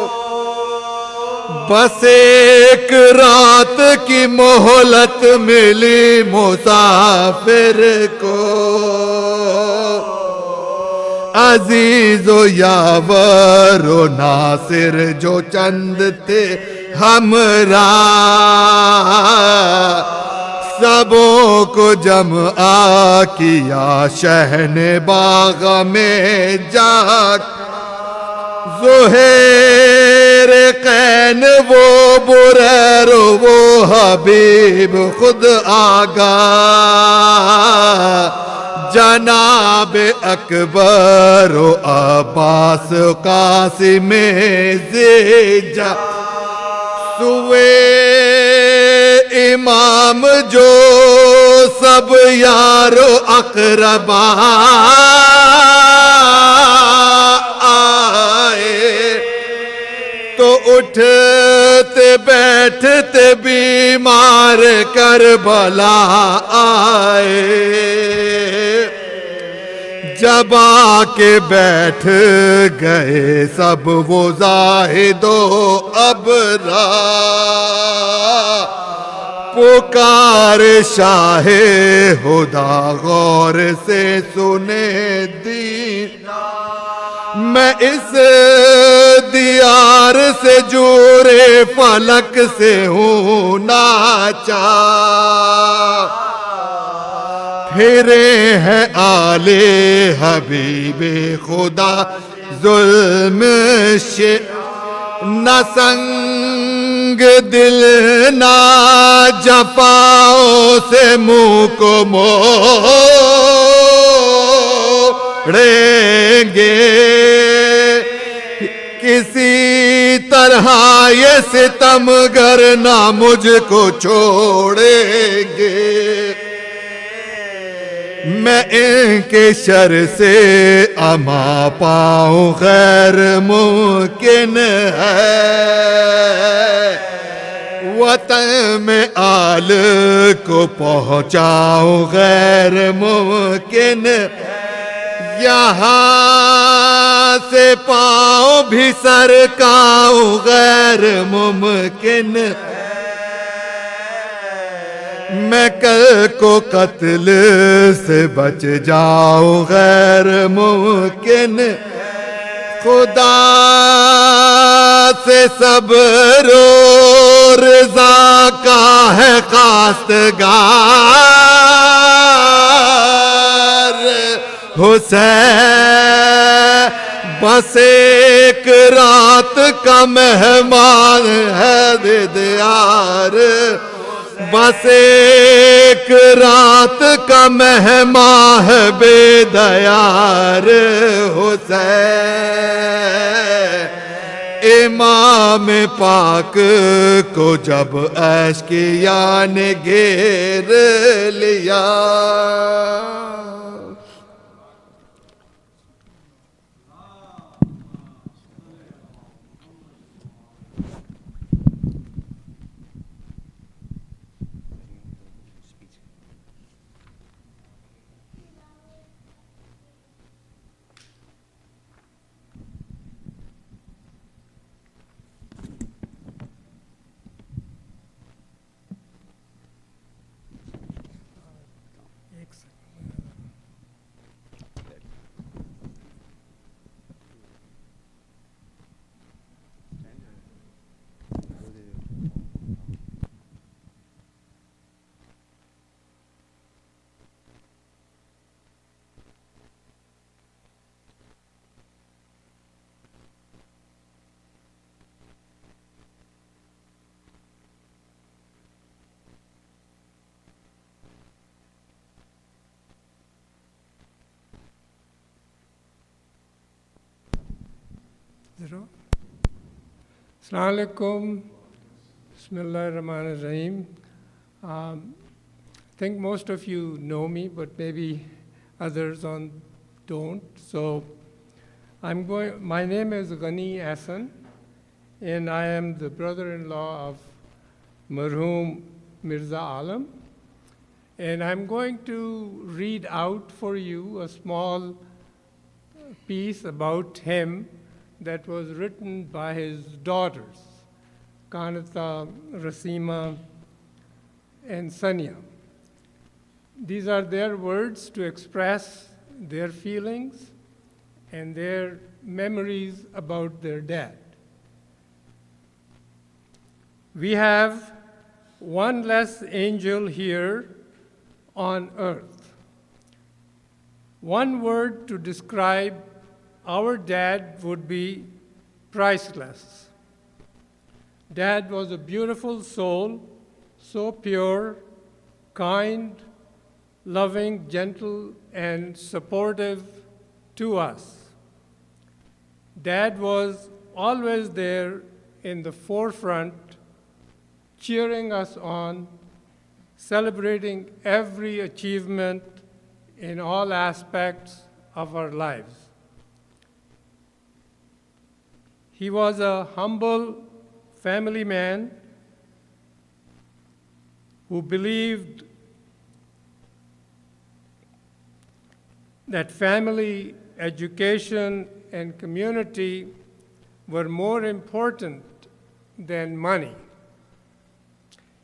بس ایک رات کی مہلت ملی مسافر کو عزیز و یاور و ناصر جو چند تھے ہمراہ سبوں کو جمع کیا شہن باغ میں جا زہیر قین وہ بریر وہ حبیب خود آگاہ جناب اکبر و عباس قاسم زیجا سوے امام جو سب یار و اقربا تو اٹھتے بیٹھتے بیمار کربلا آئے جب آ کے بیٹھ گئے سب وہ زاہد و ابرار پکار شاہ خدا غور سے سنے دین میں اس دیار سے جورے فلک سے ہوں ناچار پھرے ہیں آل حبیب خدا ظلم نہ سنگ دل نہ جفاؤں سے منہ کو موڑیں گے کسی طرح یہ ستمگر نہ مجھ کو چھوڑیں گے میں ان کے شر سے اما پاؤں غیر ممکن ہے وطن میں آل کو پہنچاؤں غیر ممکن یہاں سے پاؤں بھی سرکاؤں غیر ممکن میں کل کو قتل سے بچ جاؤں غیر ممکن خدا سے صبر و رضا کا ہے خواستگار حسین بس ایک رات کا مہمان ہے دیدار بس ایک رات کا مہمان ہے بے دیار حسین امام پاک کو جب عیش کیا نے گھیر لیا Assalamu alaikum. Bismillahir Rahmanir Rahim. I think most of you know me, but maybe others don't. So my name is Ghani Hassan, and I am the brother-in-law of Marhum Mirza Alam. And I'm going to read out for you a small piece about him that was written by his daughters, Kanata, Rasima, and Sanya. These are their words to express their feelings and their memories about their dad. We have one less angel here on earth. One word to describe our dad would be priceless. Dad was a beautiful soul, so pure, kind, loving, gentle, and supportive to us. Dad was always there in the forefront, cheering us on, celebrating every achievement in all aspects of our lives. He was a humble family man who believed that family, education, and community were more important than money.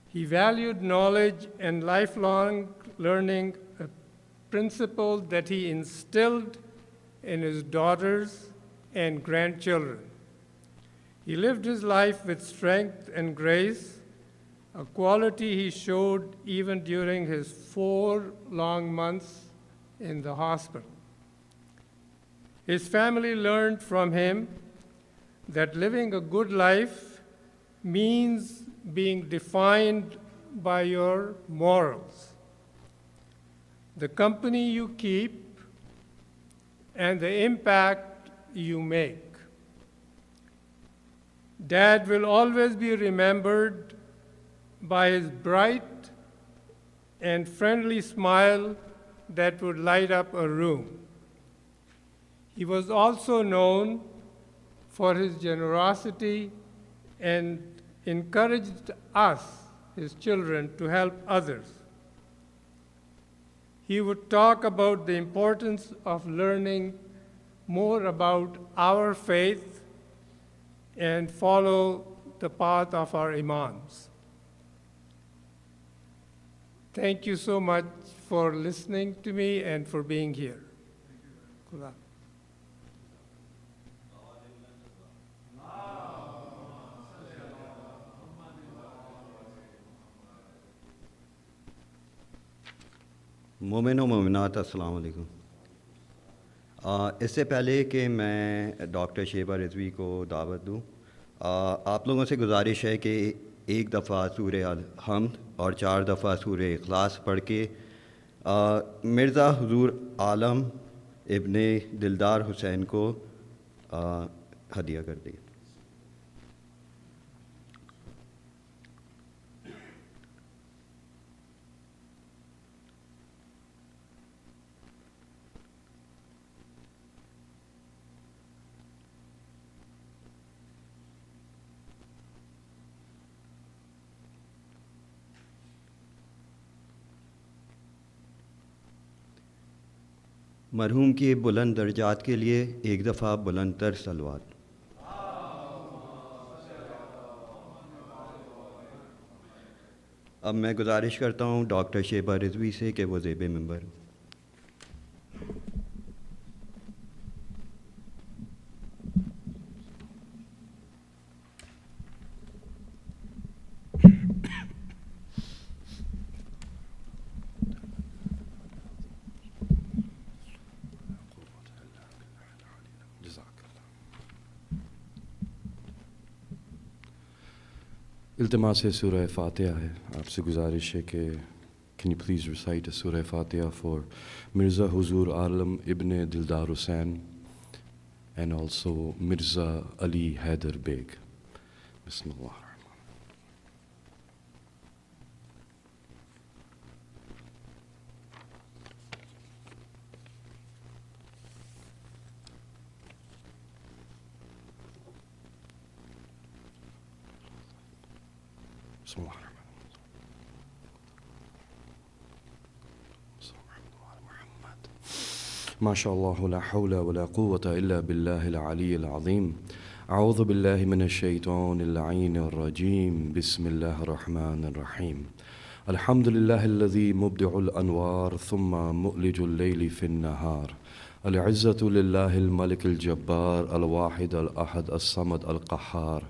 He valued knowledge and lifelong learning, a principle that he instilled in his daughters and grandchildren. He lived his life with strength and grace, a quality he showed even during his 4 long months in the hospital. His family learned from him that living a good life means being defined by your morals, the company you keep, and the impact you make. Dad will always be remembered by his bright and friendly smile that would light up a room. He was also known for his generosity and encouraged us, his children, to help others. He would talk about the importance of learning more about our faith and follow the path of our imams. Thank you so much for listening to me and for being here. Khuda. मोमिन व मोमिनात अस्सलाम वालेकुम। इससे पहले कि मैं doctor Sheba Rizvi को दावत दूं, आप लोगों से गुजारिश है कि एक दफ़ा सूरह अल-हम्द और 4 दफ़ा सूरह इखलास पढ़ के मिर्ज़ा हुजूर आलम इब्ने दिलदार हुसैन को हदिया कर दें। मरहूम की बुलंद दर्जात के लिए एक दफ़ा बुलंद तर सलवात। अब मैं गुजारिश करता हूँ डॉक्टर शेबा रिजवी से कि वो ज़ेब मिंबर। इल्तिमास सूरह फ़ातिहा है, आपसे गुजारिश है कि can you please recite a Surah Fatiha for Mirza Huzoor Alam Ibn Dildar Hussain and also Mirza Ali Haider Beg. Bismillah. Bismillah. ما شاء الله لا حول ولا قوة إلا بالله العلي العظيم. أعوذ بالله من الشيطان اللعين الرجيم. بسم الله الرحمن الرحيم. الحمد لله الذي مبدع الأنوار ثم مؤلج الليل في النهار. العزة لله الملك الجبار الواحد الأحد الصمد القهار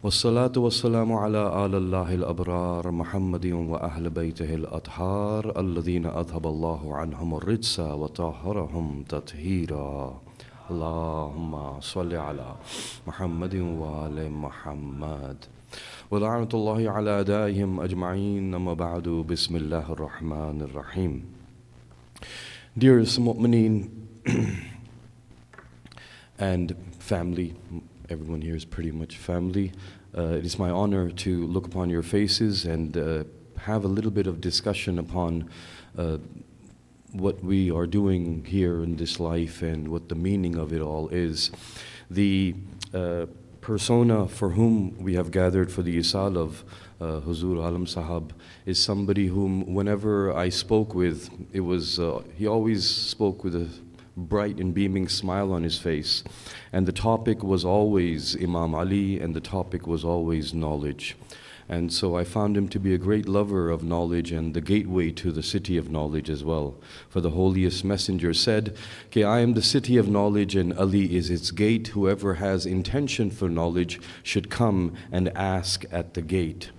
والصلاة والسلام على آل الله الأبرار محمد وأهل بيته الأطهار الذين أذهب الله عنهم الرجس وطهرهم تطهيرا اللهم صل على محمد وآل محمد ولعنة الله على أعدائهم أجمعين أما بعد بسم الله الرحمن الرحيم. Dearest mu'mineen and family, everyone here is pretty much family. It is my honor to look upon your faces and have a little bit of discussion upon what we are doing here in this life and what the meaning of it all is. The persona for whom we have gathered for the Isaal of Huzoor Alam Sahab is somebody whom whenever I spoke with, it was he always spoke with a bright and beaming smile on his face, and the topic was always Imam Ali, and the topic was always knowledge. And so I found him to be a great lover of knowledge and the gateway to the city of knowledge as well. For the holiest messenger said, "Ke I am the city of knowledge and Ali is its gate. Whoever has intention for knowledge should come and ask at the gate."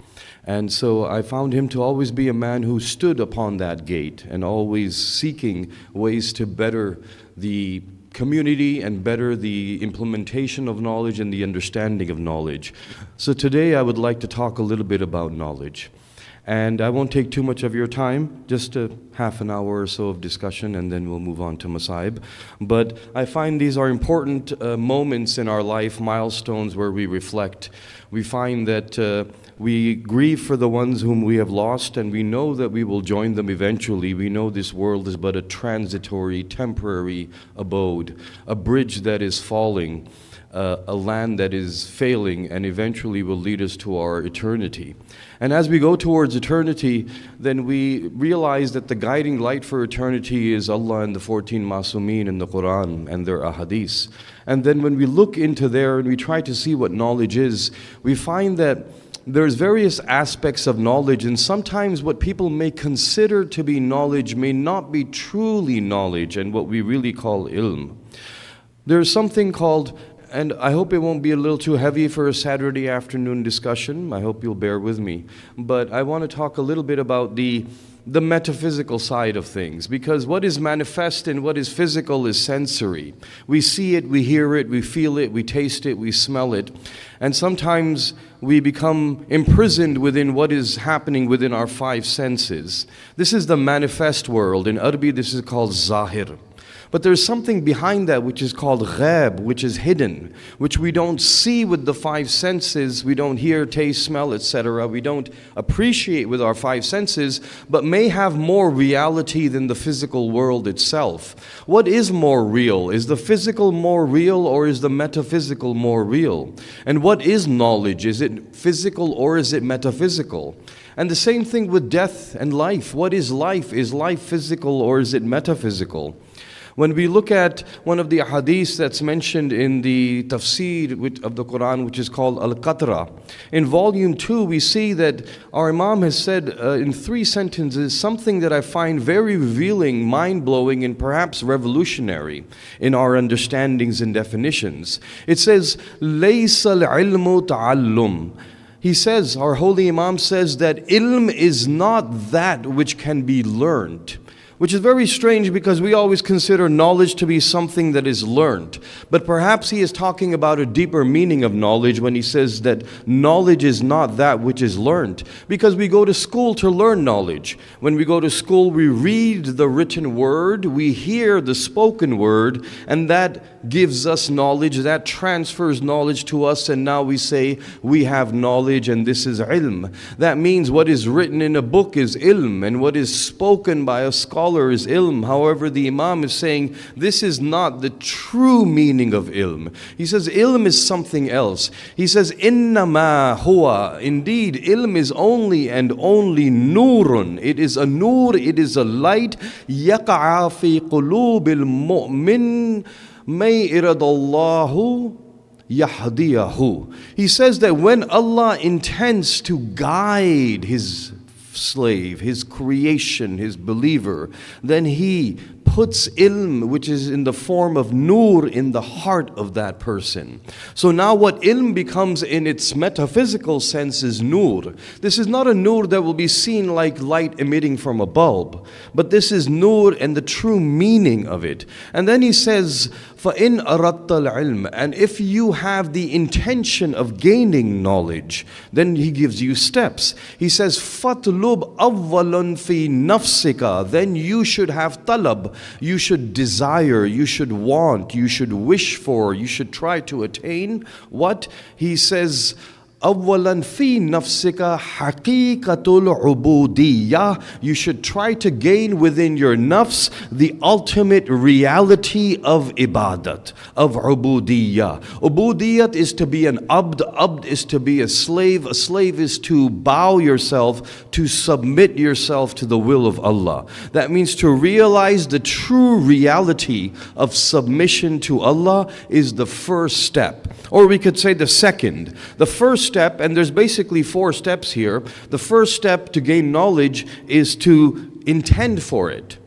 And so I found him to always be a man who stood upon that gate and always seeking ways to better the community and better the implementation of knowledge and the understanding of knowledge. So today I would like to talk a little bit about knowledge. And I won't take too much of your time, just a half an hour or so of discussion, and then we'll move on to Masaib. But I find these are important moments in our life, milestones where we reflect. We find that we grieve for the ones whom we have lost, and we know that we will join them eventually. We know this world is but a transitory, temporary abode, a bridge that is falling, a land that is failing, and eventually will lead us to our eternity. And as we go towards eternity, then we realize that the guiding light for eternity is Allah and the 14 Masumeen in the Quran and their ahadith. And then when we look into there and we try to see what knowledge is, we find that there's various aspects of knowledge, and sometimes what people may consider to be knowledge may not be truly knowledge and what we really call ilm. There's something called, and I hope it won't be a little too heavy for a Saturday afternoon discussion. I hope you'll bear with me. But I want to talk a little bit about the metaphysical side of things, because what is manifest and what is physical is sensory. We see it, we hear it, we feel it, we taste it, we smell it. And sometimes we become imprisoned within what is happening within our five senses. This is the manifest world. In Arabic, this is called zahir. But there's something behind that which is called ghaib, which is hidden, which we don't see with the five senses. We don't hear, taste, smell, etc. We don't appreciate with our five senses, but may have more reality than the physical world itself. What is more real? Is the physical more real, or is the metaphysical more real? And what is knowledge? Is it physical or is it metaphysical? And the same thing with death and life. What is life? Is life physical or is it metaphysical? When we look at one of the hadiths that's mentioned in the tafsir of the Quran, which is called Al-Qatra, in volume 2 we see that our Imam has said in 3 sentences something that I find very revealing, mind-blowing, and perhaps revolutionary in our understandings and definitions. It says, لَيْسَ الْعِلْمُ تَعَلُّمُ. He says, our holy Imam says that ilm is not that which can be learned. Which is very strange because we always consider knowledge to be something that is learned. But perhaps he is talking about a deeper meaning of knowledge when he says that knowledge is not that which is learned. Because we go to school to learn knowledge. When we go to school, we read the written word, we hear the spoken word, and that gives us knowledge, that transfers knowledge to us, and now we say we have knowledge and this is ilm. That means what is written in a book is ilm, and what is spoken by a scholar is ilm. However, the Imam is saying this is not the true meaning of ilm. He says ilm is something else. He says innama huwa. Indeed, ilm is only and only nurun. It is a nur, it is a light. Yaqa'a fi qulubil mu'min may iradallahu yahdiyahu. He says that when Allah intends to guide His slave, His creation, His believer, then He puts ilm, which is in the form of nur, in the heart of that person. So now what ilm becomes in its metaphysical sense is nur. This is not a nur that will be seen like light emitting from a bulb, but this is nur and the true meaning of it. And then he says, فَإِنْ أَرَدْتَ الْعِلْمَ, and if you have the intention of gaining knowledge, then he gives you steps. He says, فَطْلُبْ أَوَّلٌ فِي نَفْسِكَ, then you should have talab, you should desire, you should want, you should wish for, you should try to attain. What? He says, أولا في نفسك حقيقة العبودية, you should try to gain within your nafs the ultimate reality of ibadat, of ubudiyya. Ubudiyyat is to be an abd is to be a slave is to bow yourself, to submit yourself to the will of Allah. That means to realize the true reality of submission to Allah is the first step. Or we could say the second. The first step, and there's basically 4 steps here. The first step to gain knowledge is to intend for it.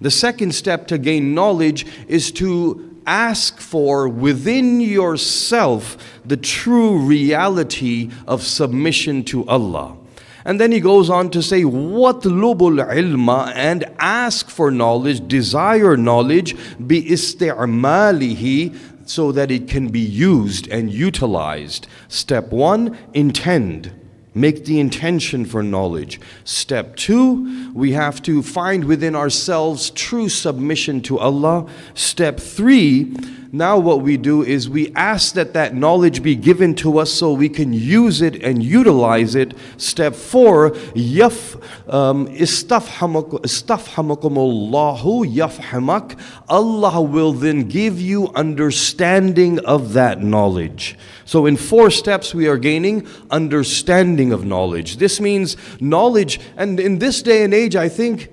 The second step to gain knowledge is to ask for within yourself the true reality of submission to Allah. And then he goes on to say, وَطْلُبُ الْعِلْمَ, and ask for knowledge, desire knowledge, بِإِسْتِعْمَالِهِ, so that it can be used and utilized. Step 1, intend. Make the intention for knowledge. Step 2, we have to find within ourselves true submission to Allah. Step 3, now what we do is we ask that that knowledge be given to us so we can use it and utilize it. Step 4, istafhamakumullahu yafhamak, Allah will then give you understanding of that knowledge. So in 4 steps we are gaining understanding of knowledge. This means knowledge, and in this day and age I think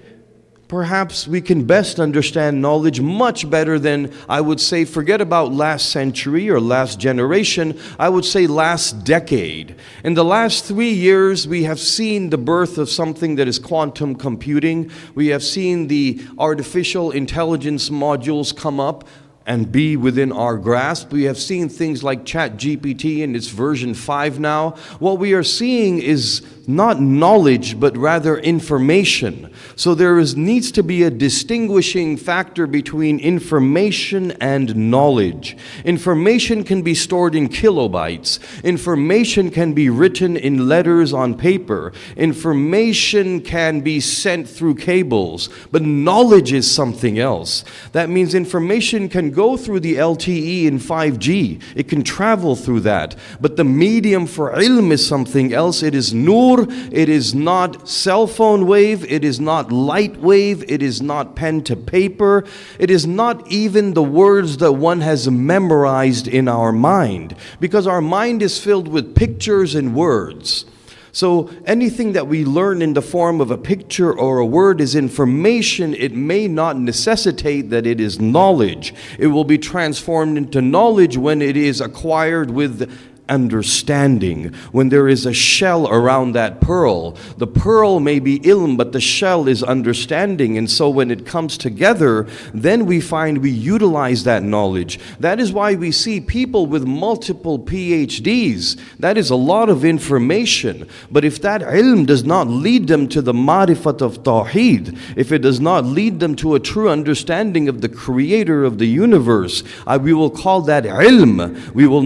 perhaps we can best understand knowledge much better than, I would say, forget about last century or last generation, I would say last decade. In the last 3 years, we have seen the birth of something that is quantum computing. We have seen the artificial intelligence modules come up and be within our grasp. We have seen things like ChatGPT in its version 5 now. What we are seeing is not knowledge, but rather information. So there needs to be a distinguishing factor between information and knowledge. Information can be stored in kilobytes. Information can be written in letters on paper. Information can be sent through cables. But knowledge is something else. That means information can go through the LTE in 5G. It can travel through that. But the medium for ilm is something else. It is nur. It is not cell phone wave. It is not light wave. It is not pen to paper. It is not even the words that one has memorized in our mind. Because our mind is filled with pictures and words. So anything that we learn in the form of a picture or a word is information. It may not necessitate that it is knowledge. It will be transformed into knowledge when it is acquired with understanding, when there is a shell around that pearl. The pearl may be ilm, but the shell is understanding. And so when it comes together, then we find we utilize that knowledge. That is why we see people with multiple PhDs. That is a lot of information. But if that ilm does not lead them to the marifat of tawheed, if it does not lead them to a true understanding of the creator of the universe, we will call that ilm. We will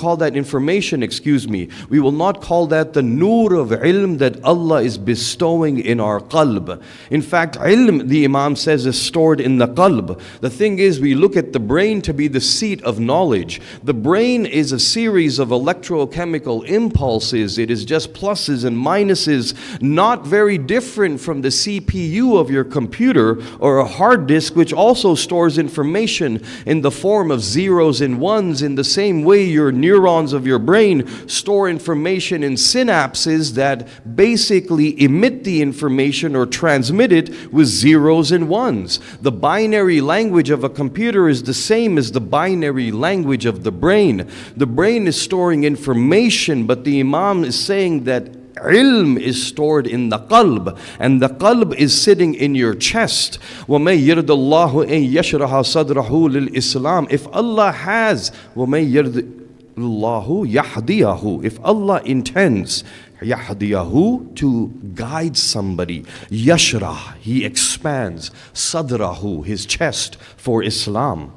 call that information, we will not call that the nur of ilm that Allah is bestowing in our qalb. In fact, ilm, the Imam says, is stored in the qalb. The thing is, we look at the brain to be the seat of knowledge. The brain is a series of electrochemical impulses. It is just pluses and minuses, not very different from the CPU of your computer or a hard disk, which also stores information in the form of zeros and ones. In the same way, your neurons of your brain store information in synapses that basically emit the information or transmit it with zeros and ones. The binary language of a computer is the same as the binary language of the brain. The brain is storing information, but the Imam is saying that ilm is stored in the qalb, and the qalb is sitting in your chest. وَمَن يَرْدَ اللَّهُ أَن يَشْرَحَ صَدْرَهُ لِلْإِسْلَامِ. If Allah has, وَمَن يَرْدَ اللَّهُ يَهْدِيَهُ. If Allah intends, يَهْدِيَهُ, to guide somebody. Yashrah, He expands. Sadrahu, his chest, for Islam.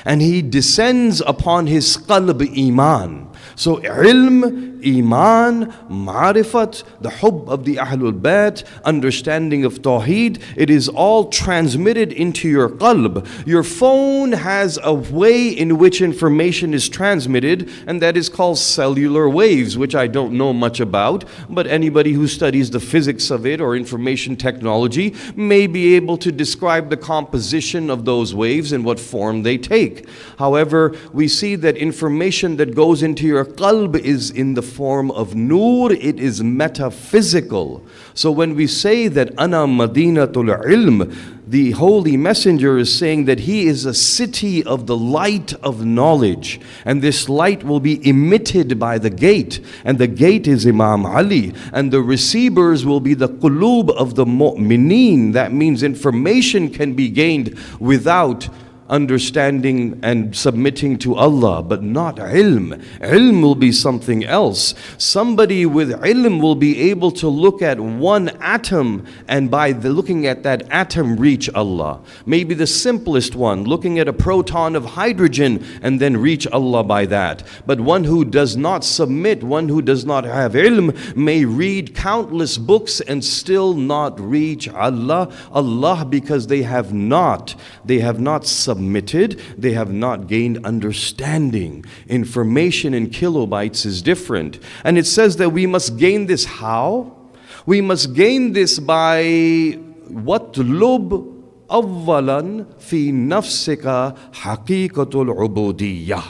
And He descends upon his qalb iman. So ilm, iman, ma'rifat, the hubb of the Ahlul Bayt, understanding of Tawheed, it is all transmitted into your qalb. Your phone has a way in which information is transmitted, and that is called cellular waves, which I don't know much about, but anybody who studies the physics of it or information technology may be able to describe the composition of those waves and what form they take. However, we see that information that goes into your qalb is in the form of nur, it is metaphysical. So when we say that ana madinatul ilm, the Holy Messenger is saying that he is a city of the light of knowledge, and this light will be emitted by the gate, and the gate is Imam Ali, and the receivers will be the qulub of the mu'mineen. That means information can be gained without understanding and submitting to Allah, but not ilm. Ilm will be something else. Somebody with ilm will be able to look at one atom, and by looking at that atom reach Allah. Maybe the simplest one, looking at a proton of hydrogen and then reach Allah by that. But one who does not submit, one who does not have ilm, may read countless books and still not reach Allah, because they have not submitted, they have not gained understanding. Information in kilobytes is different. And it says that we must gain this how? We must gain this by وَاطْلُبْ أَوَّلًا فِي نَفْسِكَ حَقِيقَةُ الْعُبُودِيَّةِ.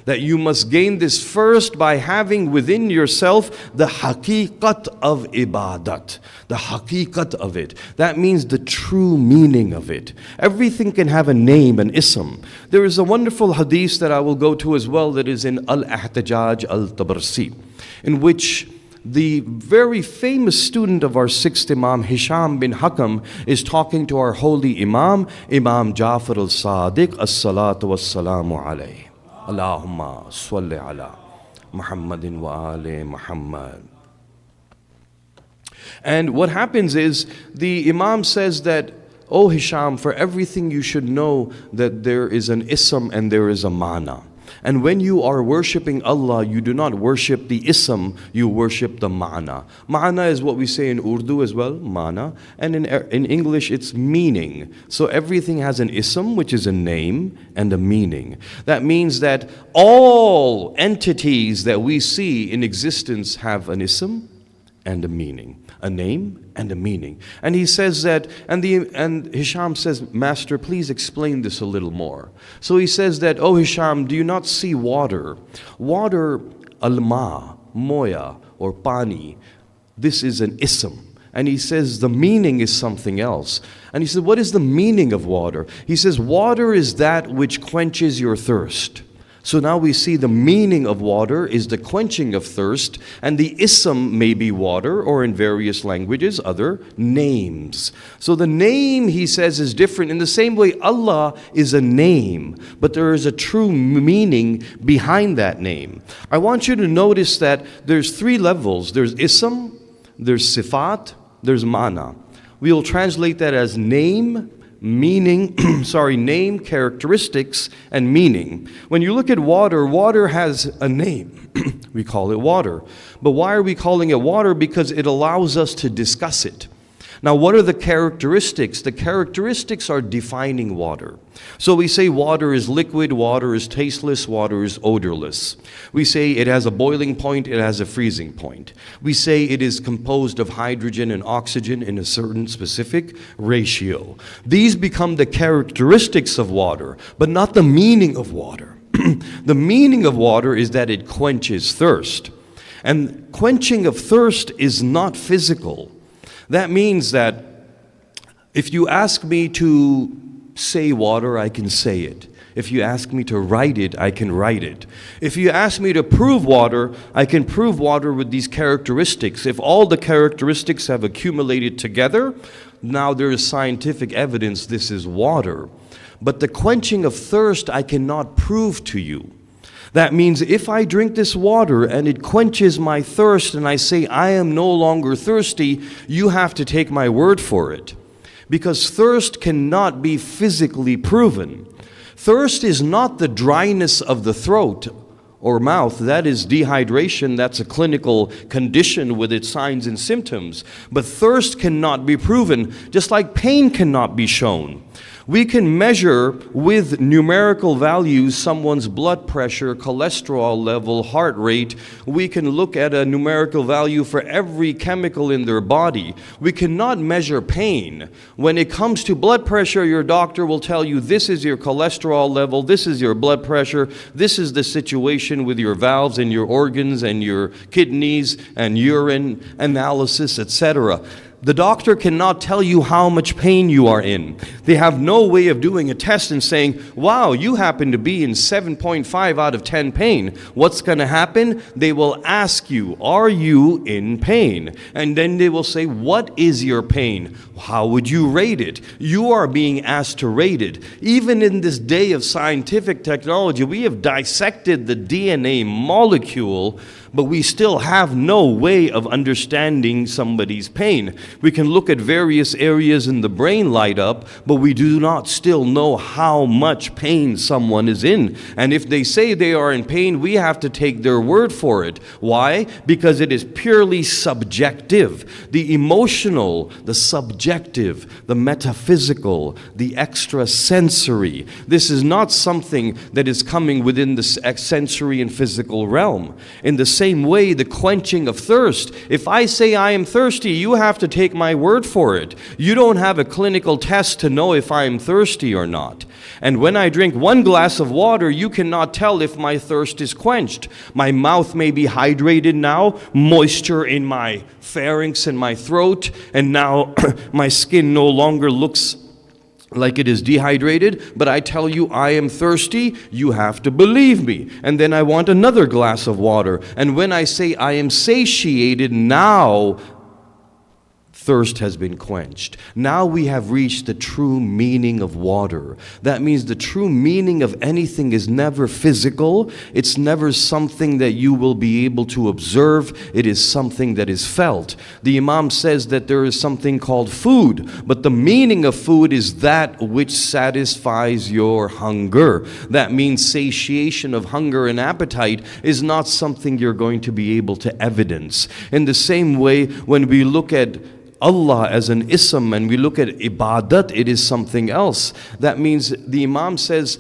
That you must gain this first by having within yourself the haqiqat of ibadat. The haqiqat of it. That means the true meaning of it. Everything can have a name, an ism. There is a wonderful hadith that I will go to as well that is in Al-Ihtijaj Al-Tabarsi, in which the very famous student of our sixth Imam, Hisham bin Hakam, is talking to our holy Imam, Imam Jafar al-Sadiq, as-salatu was-salamu alayhi. Allahumma salli ala Muhammadin wa ali Muhammad. And what happens is, the Imam says that, "Oh Hisham, for everything you should know that there is an ism and there is a mana. And when you are worshipping Allah, you do not worship the ism, you worship the ma'na." Ma'na is what we say in Urdu as well, mana. And in English, it's meaning. So everything has an ism, which is a name, and a meaning. That means that all entities that we see in existence have an ism and a meaning. A name and a meaning. And he says that, and Hisham says, "Master, please explain this a little more." So he says that, "Oh Hisham, do you not see water? Water, alma, moya, or pani, this is an ism." And he says the meaning is something else. And he said, "What is the meaning of water?" He says, "Water is that which quenches your thirst." So now we see the meaning of water is the quenching of thirst, and the ism may be water, or in various languages, other names. So the name, he says, is different. In the same way, Allah is a name, but there is a true meaning behind that name. I want you to notice that there's three levels. There's ism, there's sifat, there's mana. We'll translate that as name, meaning, name, characteristics, and meaning. When you look at water, water has a name. We call it water. But why are we calling it water? Because it allows us to discuss it. Now, what are the characteristics? The characteristics are defining water. So we say water is liquid, water is tasteless, water is odorless. We say it has a boiling point, it has a freezing point. We say it is composed of hydrogen and oxygen in a certain specific ratio. These become the characteristics of water, but not the meaning of water. The meaning of water is that it quenches thirst. And quenching of thirst is not physical. That means that if you ask me to say water, I can say it. If you ask me to write it, I can write it. If you ask me to prove water, I can prove water with these characteristics. If all the characteristics have accumulated together, now there is scientific evidence this is water. But the quenching of thirst, I cannot prove to you. That means if I drink this water and it quenches my thirst and I say I am no longer thirsty, you have to take my word for it. Because thirst cannot be physically proven. Thirst is not the dryness of the throat or mouth. That is dehydration. That's a clinical condition with its signs and symptoms. But thirst cannot be proven, just like pain cannot be shown. We can measure with numerical values someone's blood pressure, cholesterol level, heart rate. We can look at a numerical value for every chemical in their body. We cannot measure pain. When it comes to blood pressure, your doctor will tell you this is your cholesterol level, this is your blood pressure, this is the situation with your valves and your organs and your kidneys and urine analysis, etc. The doctor cannot tell you how much pain you are in. They have no way of doing a test and saying, wow, you happen to be in 7.5 out of 10 pain. What's going to happen? They will ask you, are you in pain? And then they will say, what is your pain? How would you rate it? You are being asked to rate it. Even in this day of scientific technology, we have dissected the DNA molecule, but we still have no way of understanding somebody's pain. We can look at various areas in the brain light up, but we do not still know how much pain someone is in. And if they say they are in pain, we have to take their word for it. Why? Because it is purely subjective. The emotional, the subjective, the metaphysical, the extrasensory. This is not something that is coming within the sensory and physical realm. In the same way, the quenching of thirst. If I say I am thirsty, you have to take my word for it. You don't have a clinical test to know if I am thirsty or not. And when I drink one glass of water, you cannot tell if my thirst is quenched. My mouth may be hydrated now, moisture in my pharynx and my throat, and now my skin no longer looks like it is dehydrated, but I tell you I am thirsty, you have to believe me. And then I want another glass of water. And when I say I am satiated, now thirst has been quenched. Now we have reached the true meaning of water. That means the true meaning of anything is never physical. It's never something that you will be able to observe. It is something that is felt. The Imam says that there is something called food, but the meaning of food is that which satisfies your hunger. That means satiation of hunger and appetite is not something you're going to be able to evidence. In the same way, when we look at Allah as an ism and we look at ibadat, it is something else. That means the Imam says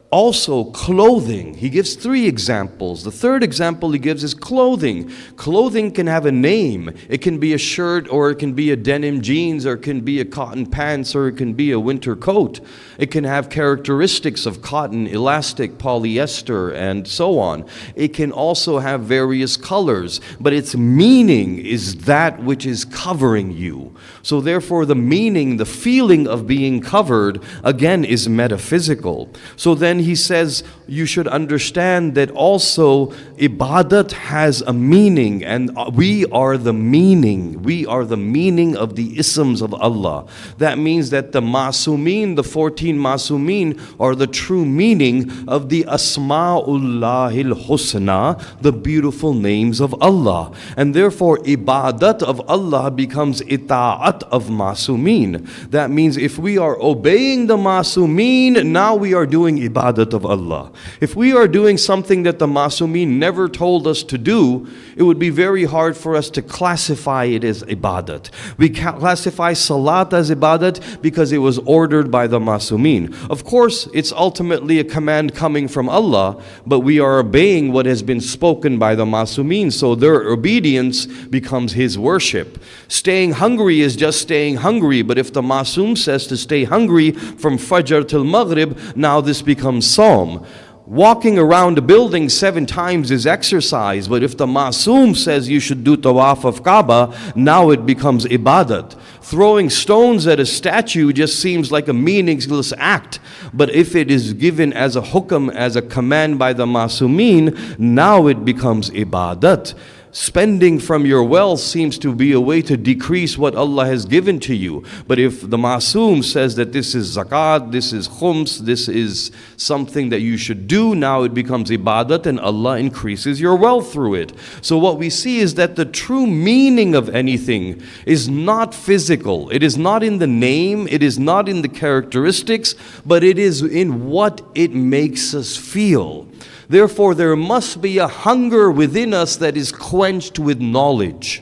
also clothing. He gives 3 examples. The third example he gives is clothing. Clothing can have a name. It can be a shirt, or it can be a denim jeans, or it can be a cotton pants, or it can be a winter coat. It can have characteristics of cotton, elastic, polyester, and so on. It can also have various colors, but its meaning is that which is covering you. So therefore the meaning, the feeling of being covered, again, is metaphysical. So then he says you should understand that also ibadat has a meaning, and we are the meaning. We are the meaning of the isms of Allah. That means that the masumin, the 14 masumin, are the true meaning of the asma'ullahil husna, the beautiful names of Allah. And therefore ibadat of Allah becomes ita'at of masumin. That means if we are obeying the masumin, now we are doing ibadat of Allah. If we are doing something that the masumin never told us to do, it would be very hard for us to classify it as ibadat. We classify salat as ibadat because it was ordered by the masumin. Of course, it's ultimately a command coming from Allah, but we are obeying what has been spoken by the masumin, so their obedience becomes His worship. Staying hungry is just staying hungry, but if the masum says to stay hungry from Fajr till Maghrib, now this becomes Sawm. Walking around a building 7 times is exercise, but if the Masum says you should do tawaf of Kaaba, now it becomes ibadat. Throwing stones at a statue just seems like a meaningless act. But if it is given as a hukam, as a command by the Masumeen, now it becomes ibadat. Spending from your wealth seems to be a way to decrease what Allah has given to you. But if the Masoom says that this is zakat, this is khums, this is something that you should do, now it becomes ibadat and Allah increases your wealth through it. So what we see is that the true meaning of anything is not physical. It is not in the name, it is not in the characteristics, but it is in what it makes us feel. Therefore, there must be a hunger within us that is quenched with knowledge.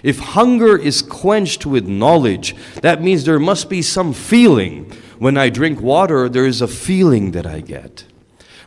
If hunger is quenched with knowledge, that means there must be some feeling. When I drink water, there is a feeling that I get.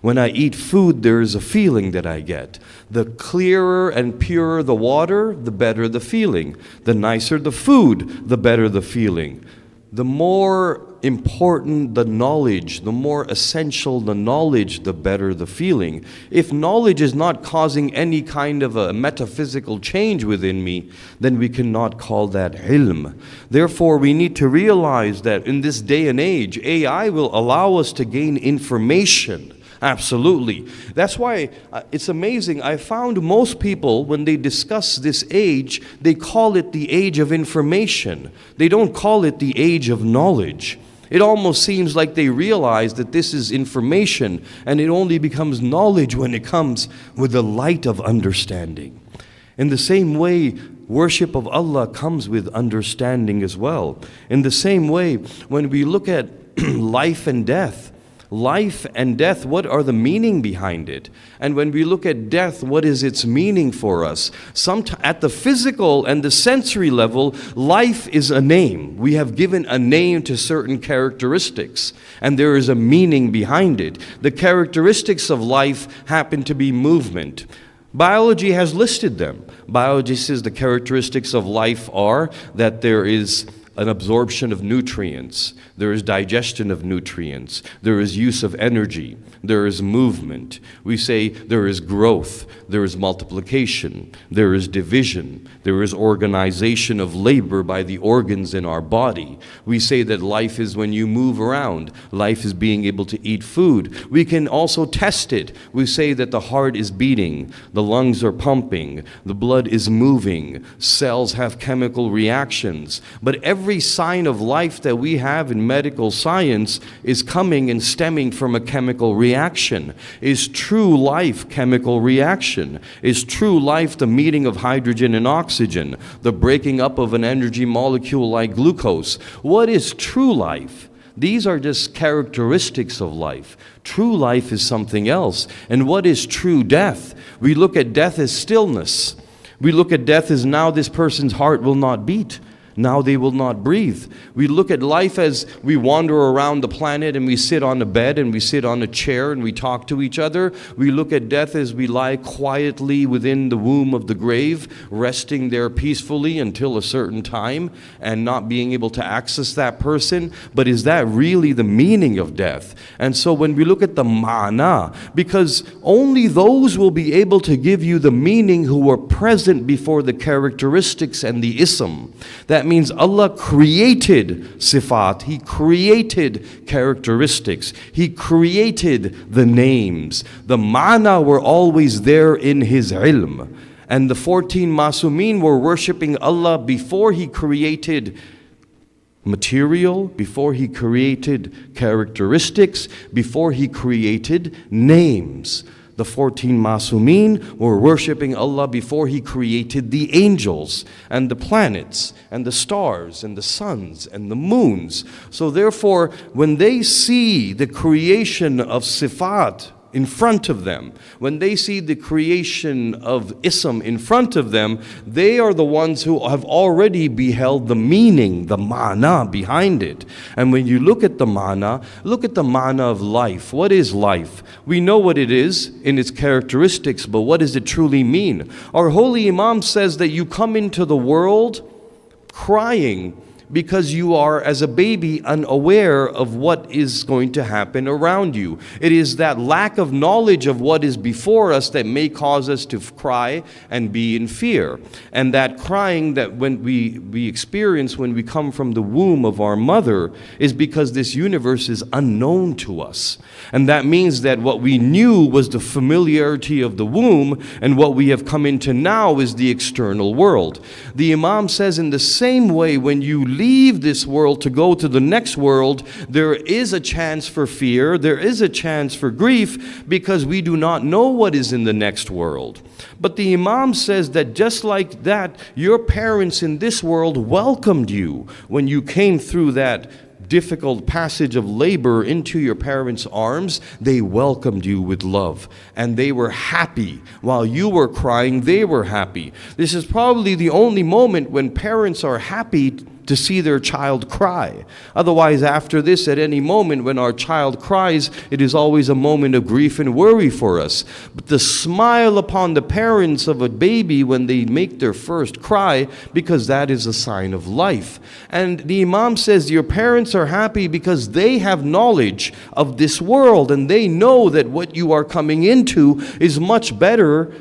When I eat food, there is a feeling that I get. The clearer and purer the water, the better the feeling. The nicer the food, the better the feeling. The more important the knowledge, the more essential the knowledge, the better the feeling. If knowledge is not causing any kind of a metaphysical change within me, then we cannot call that ilm. Therefore, we need to realize that in this day and age, AI will allow us to gain information. Absolutely. That's why it's amazing. I found most people, when they discuss this age, they call it the age of information. They don't call it the age of knowledge. It almost seems like they realize that this is information, and it only becomes knowledge when it comes with the light of understanding. In the same way, worship of Allah comes with understanding as well. In the same way, when we look at life and death, what are the meaning behind it? And when we look at death, what is its meaning for us? At the physical and the sensory level, life is a name. We have given a name to certain characteristics, and there is a meaning behind it. The characteristics of life happen to be movement. Biology has listed them. Biology says the characteristics of life are that there is an absorption of nutrients, there is digestion of nutrients, there is use of energy, there is movement. We say there is growth, there is multiplication, there is division, there is organization of labor by the organs in our body. We say that life is when you move around, life is being able to eat food. We can also test it. We say that the heart is beating, the lungs are pumping, the blood is moving, cells have chemical reactions. But every sign of life that we have in medical science is coming and stemming from a chemical reaction. Is true life chemical reaction? Is true life the meeting of hydrogen and oxygen, the breaking up of an energy molecule like glucose? What is true life? These are just characteristics of life. True life is something else. And what is true death? We look at death as stillness. We look at death as now this person's heart will not beat. Now they will not breathe. We look at life as we wander around the planet and we sit on a bed and we sit on a chair and we talk to each other. We look at death as we lie quietly within the womb of the grave, resting there peacefully until a certain time and not being able to access that person. But is that really the meaning of death? And so when we look at the ma'na, because only those will be able to give you the meaning who are present before the characteristics and the ism. That means Allah created sifat, He created characteristics, He created the names. The ma'na were always there in His ilm. And the 14 Masumeen were worshipping Allah before He created material, before He created characteristics, before He created names. The 14 Masumeen were worshipping Allah before He created the angels and the planets and the stars and the suns and the moons. So therefore, when they see the creation of sifat in front of them, when they see the creation of ism in front of them, they are the ones who have already beheld the meaning, the ma'na behind it. And when you look at the ma'na of life. What is life? We know what it is in its characteristics, but what does it truly mean? Our holy Imam says that you come into the world crying because you are, as a baby, unaware of what is going to happen around you. It is that lack of knowledge of what is before us that may cause us to cry and be in fear. And that crying that when we experience when we come from the womb of our mother is because this universe is unknown to us. And that means that what we knew was the familiarity of the womb, and what we have come into now is the external world. The Imam says, in the same way, when you leave this world to go to the next world, there is a chance for fear, there is a chance for grief, because we do not know what is in the next world. But the Imam says that just like that, your parents in this world welcomed you when you came through that difficult passage of labor into your parents' arms. They welcomed you with love, and they were happy. While you were crying, they were happy. This is probably the only moment when parents are happy to see their child cry. Otherwise, after this, at any moment when our child cries, it is always a moment of grief and worry for us. But the smile upon the parents of a baby when they make their first cry, because that is a sign of life. And the Imam says your parents are happy because they have knowledge of this world, and they know that what you are coming into is much better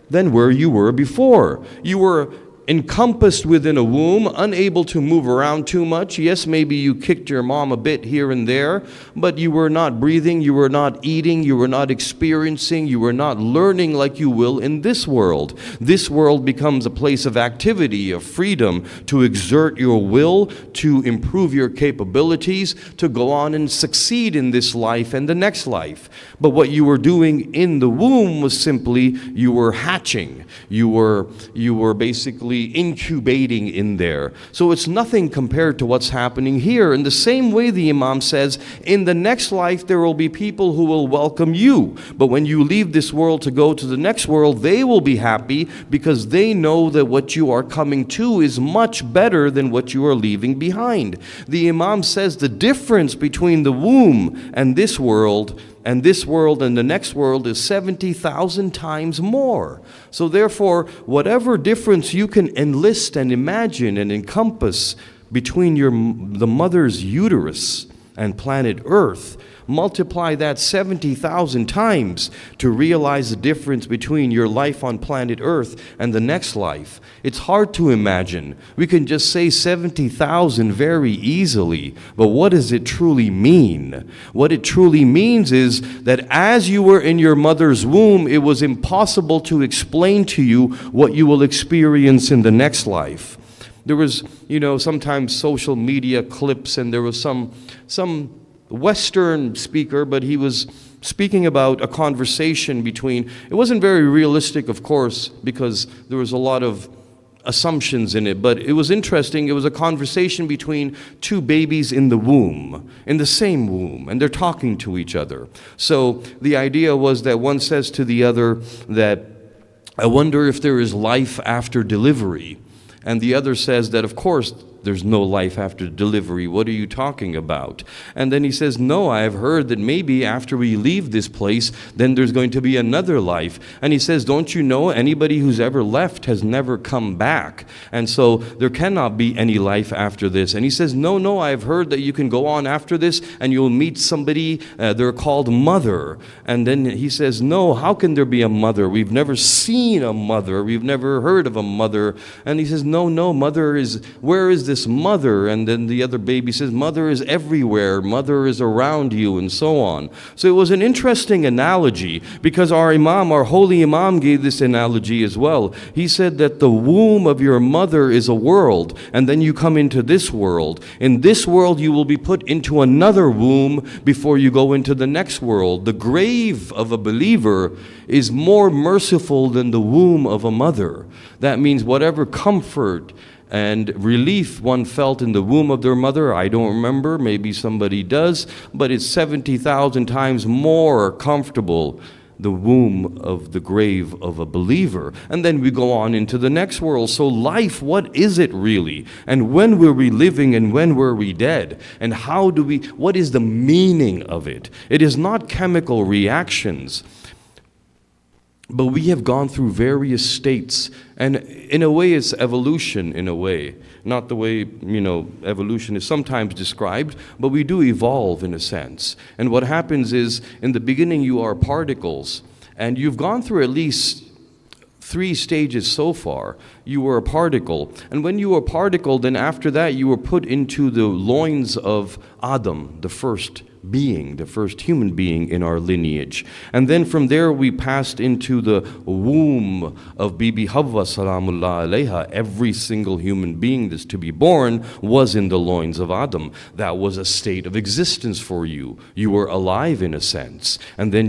than where you were before. You were encompassed within a womb, unable to move around too much. Yes, maybe you kicked your mom a bit here and there, but you were not breathing, you were not eating, you were not experiencing, you were not learning like you will in this world. This world becomes a place of activity, of freedom, to exert your will, to improve your capabilities, to go on and succeed in this life and the next life. But what you were doing in the womb was simply you were hatching. You were basically incubating in there. So it's nothing compared to what's happening here. In the same way, the Imam says, in the next life there will be people who will welcome you. But when you leave this world to go to the next world, they will be happy because they know that what you are coming to is much better than what you are leaving behind. The Imam says the difference between the womb and this world and the next world is 70,000 times more. So therefore, whatever difference you can enlist and imagine and encompass between the mother's uterus and planet Earth, multiply that 70,000 times to realize the difference between your life on planet Earth and the next life. It's hard to imagine. We can just say 70,000 very easily, but what does it truly mean? What it truly means is that as you were in your mother's womb, it was impossible to explain to you what you will experience in the next life. There was, sometimes social media clips, and there was some Western speaker, but he was speaking about a conversation between, it wasn't very realistic, of course, because there was a lot of assumptions in it, but it was interesting. It was a conversation between two babies in the womb, in the same womb, and they're talking to each other. So the idea was that one says to the other that, I wonder if there is life after delivery. And the other says that, of course, there's no life after delivery. What are you talking about? And then he says, no, I have heard that maybe after we leave this place, then there's going to be another life. And he says, don't you know, anybody who's ever left has never come back. And so there cannot be any life after this. And he says, no, I've heard that you can go on after this and you'll meet somebody, they're called mother. And then he says, no, how can there be a mother? We've never seen a mother. We've never heard of a mother. And he says, no, mother is, where is this mother? And then the other baby says, mother is everywhere, mother is around you, and so on. So it was an interesting analogy, because our holy Imam gave this analogy as well. He said that the womb of your mother is a world, and then you come into this world. In this world you will be put into another womb before you go into the next world. The grave of a believer is more merciful than the womb of a mother. That means whatever comfort and relief one felt in the womb of their mother, I don't remember, maybe somebody does, but it's 70,000 times more comfortable, the womb of the grave of a believer. And then we go on into the next world. So life, what is it really? And when were we living and when were we dead? And what is the meaning of it? It is not chemical reactions. But we have gone through various states, and in a way it's evolution, in a way. Not the way, evolution is sometimes described, but we do evolve in a sense. And what happens is, in the beginning you are particles, and you've gone through at least 3 stages so far. You were a particle, and when you were a particle, then after that you were put into the loins of Adam, the first being, the first human being in our lineage. And then from there we passed into the womb of Bibi Havva salamullah alayha. Every single human being that's to be born was in the loins of Adam. That was a state of existence for you. You were alive in a sense. And then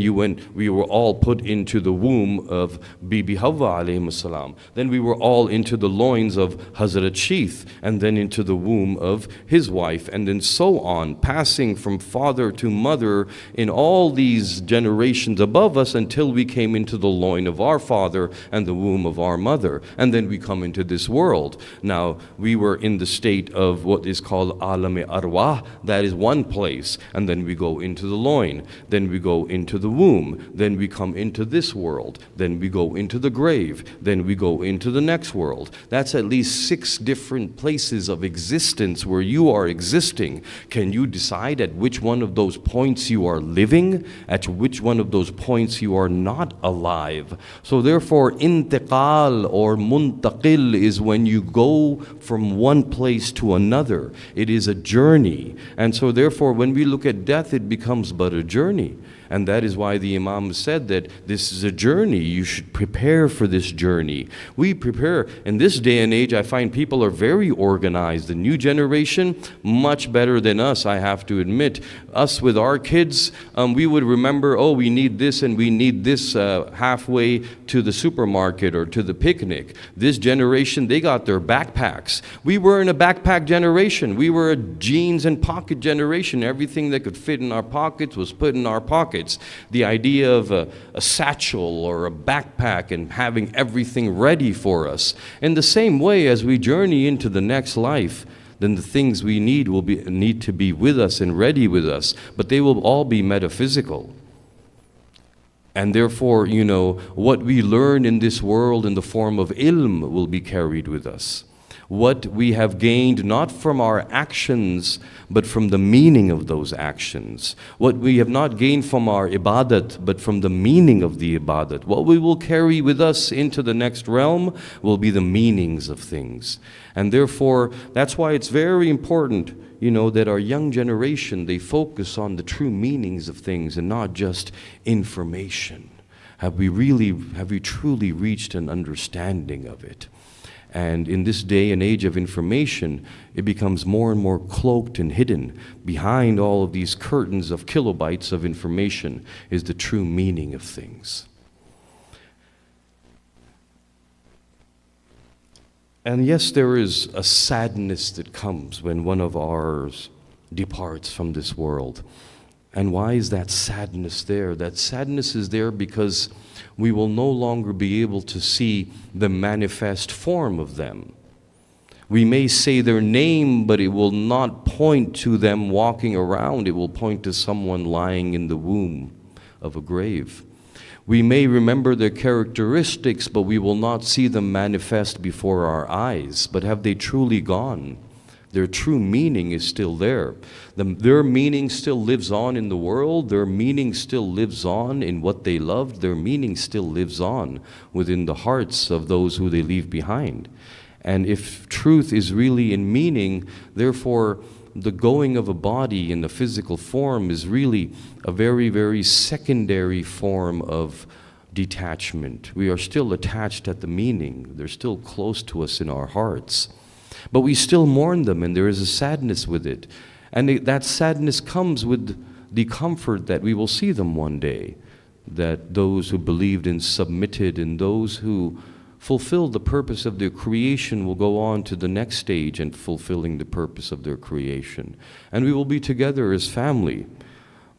we were all put into the womb of Bibi Havva alayhi salam. Then we were all into the loins of Hazrat Sheeth, and then into the womb of his wife, and then so on, passing from father to mother in all these generations above us until we came into the loin of our father and the womb of our mother. And then we come into this world. Now, we were in the state of what is called alam-e arwah. That is one place. And then we go into the loin. Then we go into the womb. Then we come into this world. Then we go into the grave. Then we go into the next world. That's at least 6 different places of existence where you are existing. Can you decide at which one of those points you are living, at which one of those points you are not alive? So therefore, intiqal or muntaqil is when you go from one place to another. It is a journey. And so therefore, when we look at death, it becomes but a journey. And that is why the Imam said that this is a journey. You should prepare for this journey. We prepare. In this day and age, I find people are very organized. The new generation, much better than us, I have to admit. Us with our kids, we would remember, oh, we need this and we need this halfway to the supermarket or to the picnic. This generation, they got their backpacks. We were in a backpack generation. We were a jeans and pocket generation. Everything that could fit in our pockets was put in our pockets. The idea of a satchel or a backpack and having everything ready for us. In the same way, as we journey into the next life, then the things we need will need to be with us and ready with us, but they will all be metaphysical. And therefore, what we learn in this world in the form of ilm will be carried with us. What we have gained not from our actions, but from the meaning of those actions. What we have not gained from our ibadat, but from the meaning of the ibadat. What we will carry with us into the next realm will be the meanings of things. And therefore, that's why it's very important, that our young generation, they focus on the true meanings of things and not just information. Have we truly reached an understanding of it? And in this day and age of information, it becomes more and more cloaked and hidden. Behind all of these curtains of kilobytes of information is the true meaning of things. And yes, there is a sadness that comes when one of ours departs from this world. And why is that sadness there? That sadness is there because we will no longer be able to see the manifest form of them. We may say their name, but it will not point to them walking around. It will point to someone lying in the womb of a grave. We may remember their characteristics, but we will not see them manifest before our eyes. But have they truly gone? Their true meaning is still there. Their meaning still lives on in the world. Their meaning still lives on in what they loved. Their meaning still lives on within the hearts of those who they leave behind. And if truth is really in meaning, therefore, the going of a body in the physical form is really a very, very secondary form of detachment. We are still attached at the meaning. They're still close to us in our hearts. But we still mourn them, and there is a sadness with it. And that sadness comes with the comfort that we will see them one day, that those who believed and submitted and those who fulfilled the purpose of their creation will go on to the next stage and fulfilling the purpose of their creation. And we will be together as family.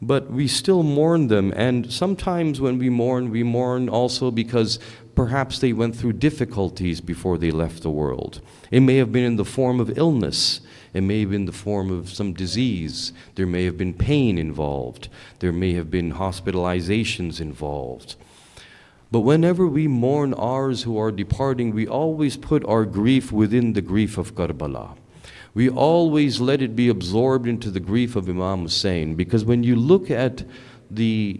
But we still mourn them, and sometimes when we mourn also because perhaps they went through difficulties before they left the world. It may have been in the form of illness. It may have been in the form of some disease. There may have been pain involved. There may have been hospitalizations involved. But whenever we mourn ours who are departing, we always put our grief within the grief of Karbala. We always let it be absorbed into the grief of Imam Hussein, because when you look at the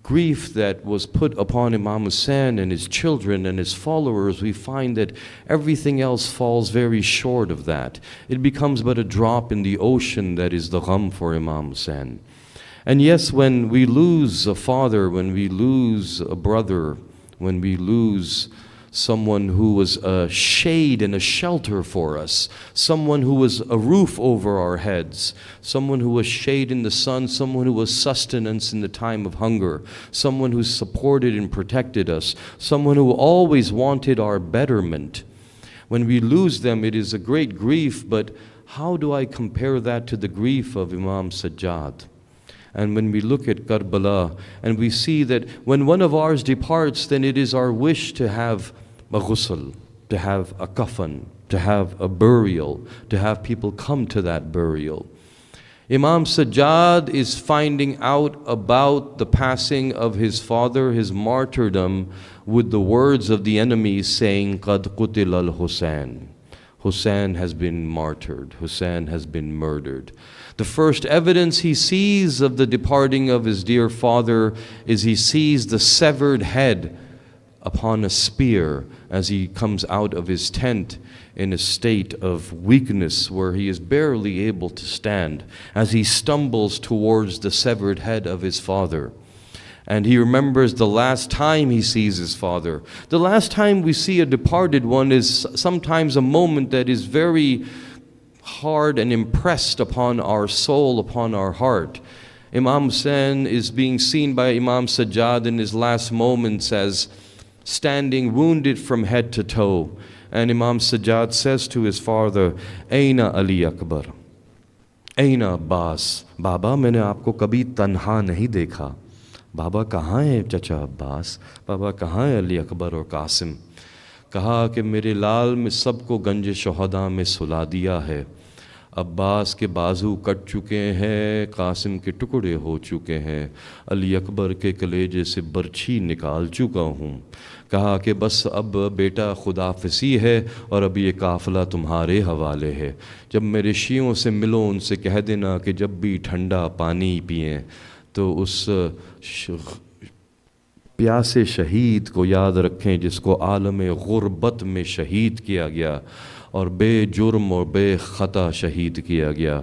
grief that was put upon Imam Hussein and his children and his followers, we find that everything else falls very short of that. It becomes but a drop in the ocean that is the gham for Imam Hussein. And yes, when we lose a father, when we lose a brother, when we lose someone who was a shade and a shelter for us, someone who was a roof over our heads, someone who was shade in the sun, someone who was sustenance in the time of hunger, someone who supported and protected us, someone who always wanted our betterment. When we lose them, it is a great grief, but how do I compare that to the grief of Imam Sajjad? And when we look at Karbala and we see that when one of ours departs, then it is our wish to have a ghusl, to have a kafan, to have a burial, to have people come to that burial. Imam Sajjad is finding out about the passing of his father, his martyrdom, with the words of the enemy saying, "Qad qutil al-Husayn." Hussein has been martyred. Hussein has been murdered. The first evidence he sees of the departing of his dear father is he sees the severed head upon a spear as he comes out of his tent in a state of weakness where he is barely able to stand, as he stumbles towards the severed head of his father. And he remembers the last time he sees his father. The last time we see a departed one is sometimes a moment that is very hard and impressed upon our soul, upon our heart. Imam Hussein is being seen by Imam Sajjad in his last moments as standing wounded from head to toe. And Imam Sajjad says to his father, "Aina Ali Akbar? Aina Abbas? Baba, maine aapko kabhi tanha nahi dekha." بابا کہاں ہے چچا عباس؟ بابا کہاں ہے علی اکبر اور قاسم؟ کہا کہ میرے لال میں سب کو گنج شہداء میں سلا دیا ہے. عباس کے بازو کٹ چکے ہیں، قاسم کے ٹکڑے ہو چکے ہیں، علی اکبر کے کلیجے سے برچھی نکال چکا ہوں. کہا کہ بس اب بیٹا خدافظی ہے اور اب یہ قافلہ تمہارے حوالے ہے. جب میرے شیعوں سے ملو ان سے کہہ دینا کہ جب بھی ٹھنڈا پانی پئیں تو اس پیاسے شہید کو یاد رکھیں جس کو عالم غربت میں شہید کیا گیا اور بے جرم اور بے خطا شہید کیا گیا.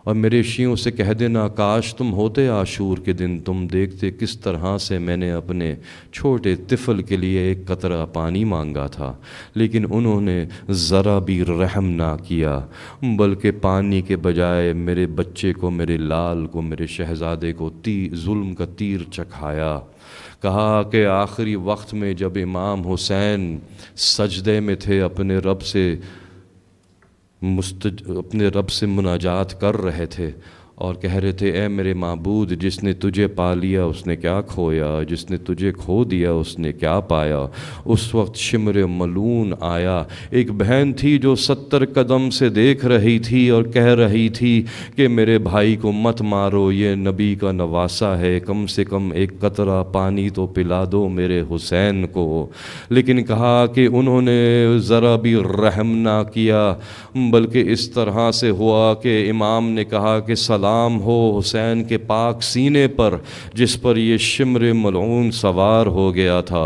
اور میرے شیعوں سے کہہ دینا کاش تم ہوتے عاشور کے دن، تم دیکھتے کس طرح سے میں نے اپنے چھوٹے طفل کے لیے ایک قطرہ پانی مانگا تھا، لیکن انہوں نے ذرا بھی رحم نہ کیا، بلکہ پانی کے بجائے میرے بچے کو، میرے لال کو، میرے شہزادے کو ظلم کا تیر چکھایا. کہا کہ آخری وقت میں جب امام حسین سجدے میں تھے اپنے رب سے مناجات کر رہے تھے اور کہہ رہے تھے اے میرے معبود، جس نے تجھے پا لیا اس نے کیا کھویا، جس نے تجھے کھو دیا اس نے کیا پایا. اس وقت شمر ملعون آیا. ایک بہن تھی جو 70 قدم سے دیکھ رہی تھی اور کہہ رہی تھی کہ میرے بھائی کو مت مارو، یہ نبی کا نواسہ ہے، کم سے کم ایک قطرہ پانی تو پلا دو میرے حسین کو. لیکن کہا کہ انہوں نے ذرا بھی رحم نہ کیا، بلکہ اس طرح سے ہوا کہ امام نے کہا کہ سلام ہو حسین کے پاک سینے پر جس پر یہ شمر ملعون سوار ہو گیا تھا،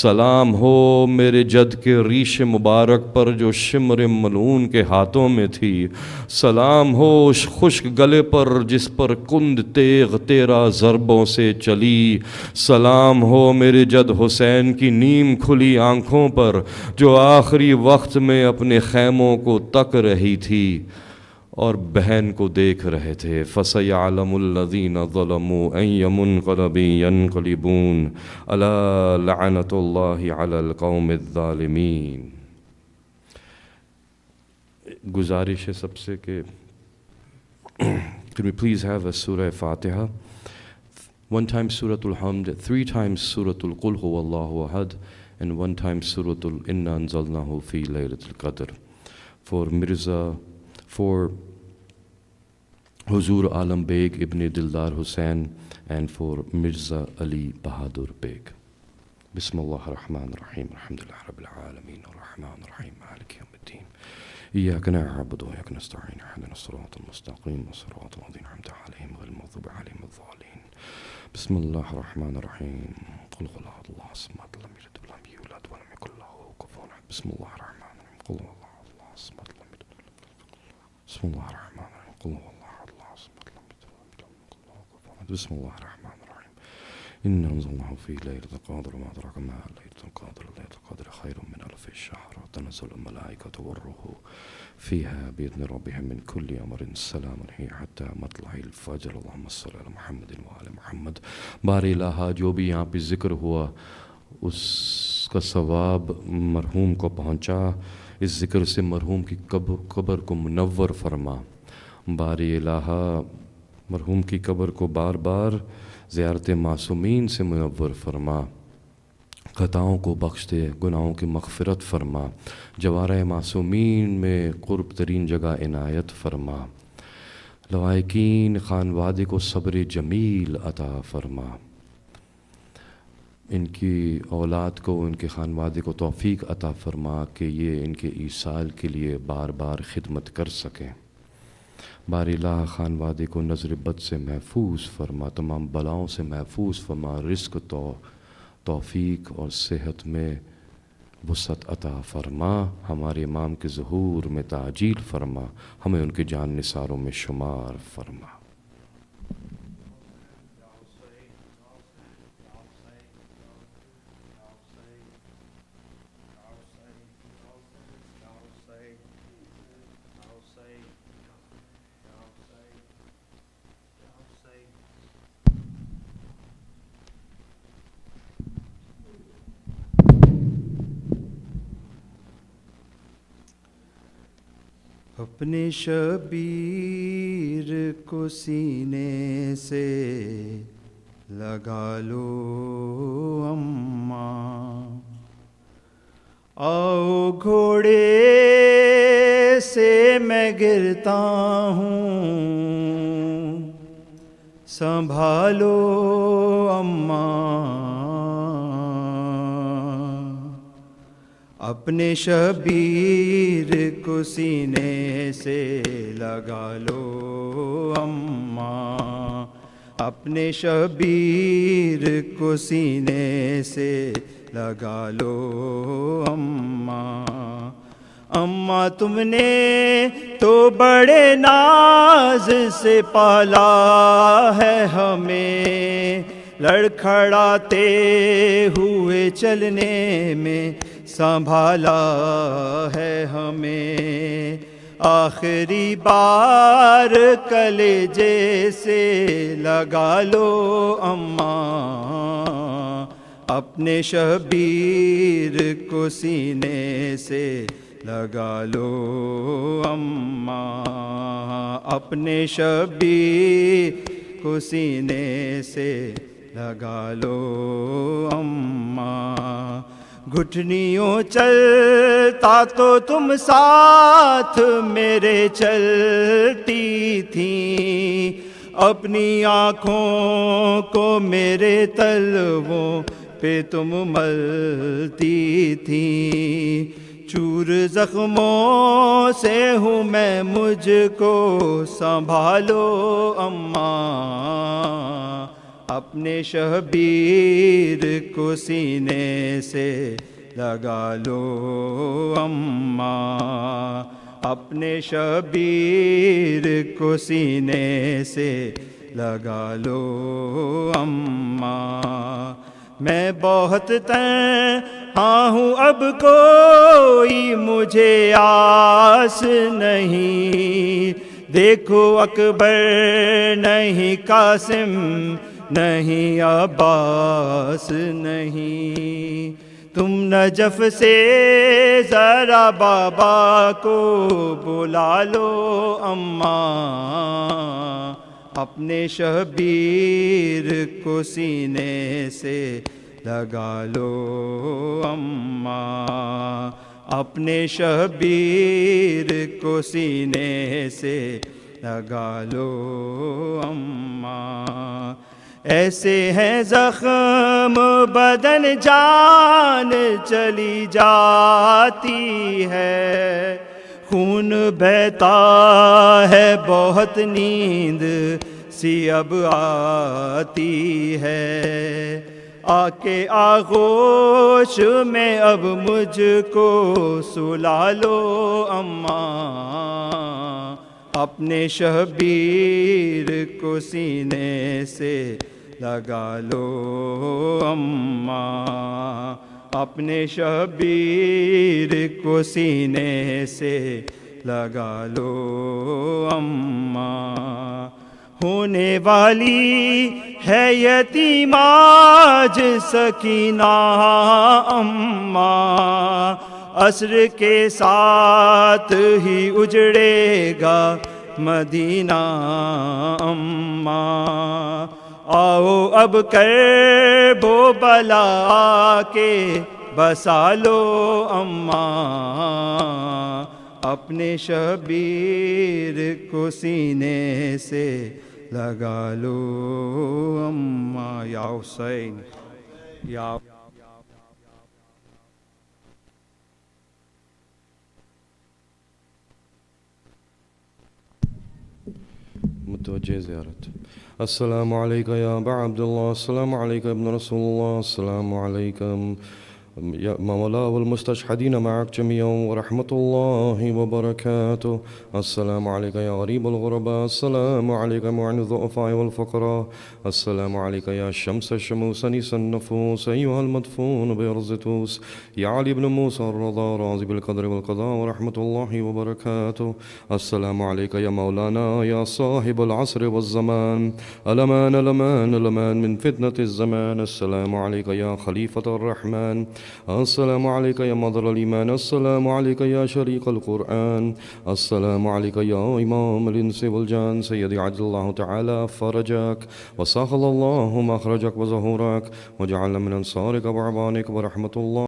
سلام ہو میرے جد کے ریش مبارک پر جو شمر ملعون کے ہاتھوں میں تھی، سلام ہو خشک گلے پر جس پر کند تیغ تیرا ضربوں سے چلی، سلام ہو میرے جد حسین کی نیم کھلی آنکھوں پر جو آخری وقت میں اپنے خیموں کو تک رہی تھی اور بہن کو دیکھ رہے تھے. فَسَيَعْلَمُ الَّذِينَ ظَلَمُوا أَيَّ مُنْقَلَبٍ يَنْقَلِبُونَ أَلَا لَعْنَةُ اللَّهِ عَلَى الْقَوْمِ الظَّالِمِينَ. گزارش ہے سب سے کہ can we please have a Surah Fatiha? One time Surah Al-Hamd, 3 times Surah Al-Qul Huwa Allahu Ahad, and 1 time Surah Al-Inna Anzalnahu Fi Laylatul Qadr. For Mirza, for Huzoor Alam Beg Ibn Dildar Hussain, and for Mirza Ali Bahadur Beg. بسم الله الرحمن الرحيم الحمد لله رب العالمين الرحمن الرحيم مالك يوم الدين إياك نعبد وإياك نستعين اهدنا الصراط المستقيم صراط الذين أنعمت عليهم غير المغضوب عليهم الضالين بسم الله الرحمن الرحيم قل هو الله الصمد لم يلد ولم يولد ولم يكن له كفوا أحد بسم الله الرحمن الرحيم قل هو الله الصمد لم يلد بسم الله الرحمن الرحيم قل هو الله الصمد لم يلد ولم يكن له كفوا أحد بسم الله الرحمن الرحيم إنا أنزلناه في ليلة القدر وما أدراك ما ليلة القدر ليلة القدر خير من ألف الشهر تنزل الملائكة والروح فيها بإذن ربهم من كل أمر سلام هي حتى مطلع الفجر اللهم صل على محمد وآل محمد بار الہ جو بھی یہاں پہ ذکر ہوا اس کا ثواب مرحوم کو پہنچا اس ذکر سے مرحوم کی قبر کو منور فرما بار الہ مرحوم کی قبر کو بار بار زیارت معصومین سے منور فرما خطاؤں کو بخش دے گناہوں کی مغفرت فرما جوارہ معصومین میں قرب ترین جگہ عنایت فرما لوائقین خانوادے کو صبر جمیل عطا فرما ان کی اولاد کو ان کے خانوادے کو توفیق عطا فرما کہ یہ ان کے ایصال کے لیے بار بار خدمت کر سکیں بار الہ خانوادے کو نظر بد سے محفوظ فرما تمام بلاؤں سے محفوظ فرما رزق توفیق اور صحت میں وسعت عطا فرما ہمارے امام کے ظہور میں تعجیل فرما ہمیں ان کے جان نثاروں میں شمار فرما اپنے شبیر کو سینے سے لگا لو اماں آؤ گھوڑے سے میں گرتا ہوں سنبھالو اماں اپنے شبیر کو سینے سے لگا لو اماں اپنے شبیر کو سینے سے لگا لو اماں اماں تم نے تو بڑے ناز سے پالا ہے ہمیں لڑکھڑاتے ہوئے چلنے میں سنبھالا ہے ہمیں آخری بار کلیجے سے لگا لو اماں اپنے شبیر کو سینے سے لگا لو اماں اپنے شبیر کو سینے سے لگا لو اماں گھٹنیوں چلتا تو تم ساتھ میرے چلتی تھیں اپنی آنکھوں کو میرے تلووں پہ تم ملتی تھیں چور زخموں سے ہوں میں مجھ کو سنبھالو اماں اپنے شبیر کو سینے سے لگا لو اماں اپنے شبیر کو سینے سے لگا لو اماں میں بہت تنہا ہوں اب کوئی مجھے آس نہیں دیکھو اکبر نہیں قاسم نہیں عباس نہیں تم نجف سے ذرا بابا کو بلا لو اماں اپنے شبیر کو سینے سے لگا لو اماں اپنے شبیر کو سینے سے لگا لو اماں ایسے ہیں زخم بدن جان چلی جاتی ہے، خون بہتا ہے بہت نیند سی اب آتی ہے، آ کے آغوش میں اب مجھ کو سلا لو اماں، اپنے شبیر کو سینے سے لگا لو اماں، اپنے شبیر کو سینے سے لگا لو اماں، ہونے والی ہے یتیم آج سکینہ اماں، عصر کے ساتھ ہی اجڑے گا مدینہ اماں، آؤ اب کرب و بلا کے بسا لو اماں، اپنے شبیر کو سینے سے لگا لو اماں، یا حسین یا متوجہ زیارت. السلام علیکم یا ابا عبداللہ، السلام علیکم ابن رسول اللہ، السلام علیکم يا مولا والمستشهدين معك جميعا ورحمة الله وبركاته. السلام عليك يا غريب الغرباء، السلام عليك معن الضعفاء والفقراء، السلام عليك يا شمس الشموس أنيس النفوس أيها المدفون بأرض توس، يا علي بن موسى الرضا راضي بالقدر والقضاء ورحمة الله وبركاته. السلام عليك يا مولانا يا صاحب العصر والزمان، الأمان الأمان الأمان من فتنة الزمان. السلام عليك يا خليفة الرحمن، السلام عليك يا مظهر الإيمان، السلام عليك يا شريك القرآن، السلام عليك يا إمام الإنس والجان. سيدي عجل الله تعالى فرجك وسهل الله مخرجك وظهورك، وجعلنا من أنصارك وعبانك ورحمة الله.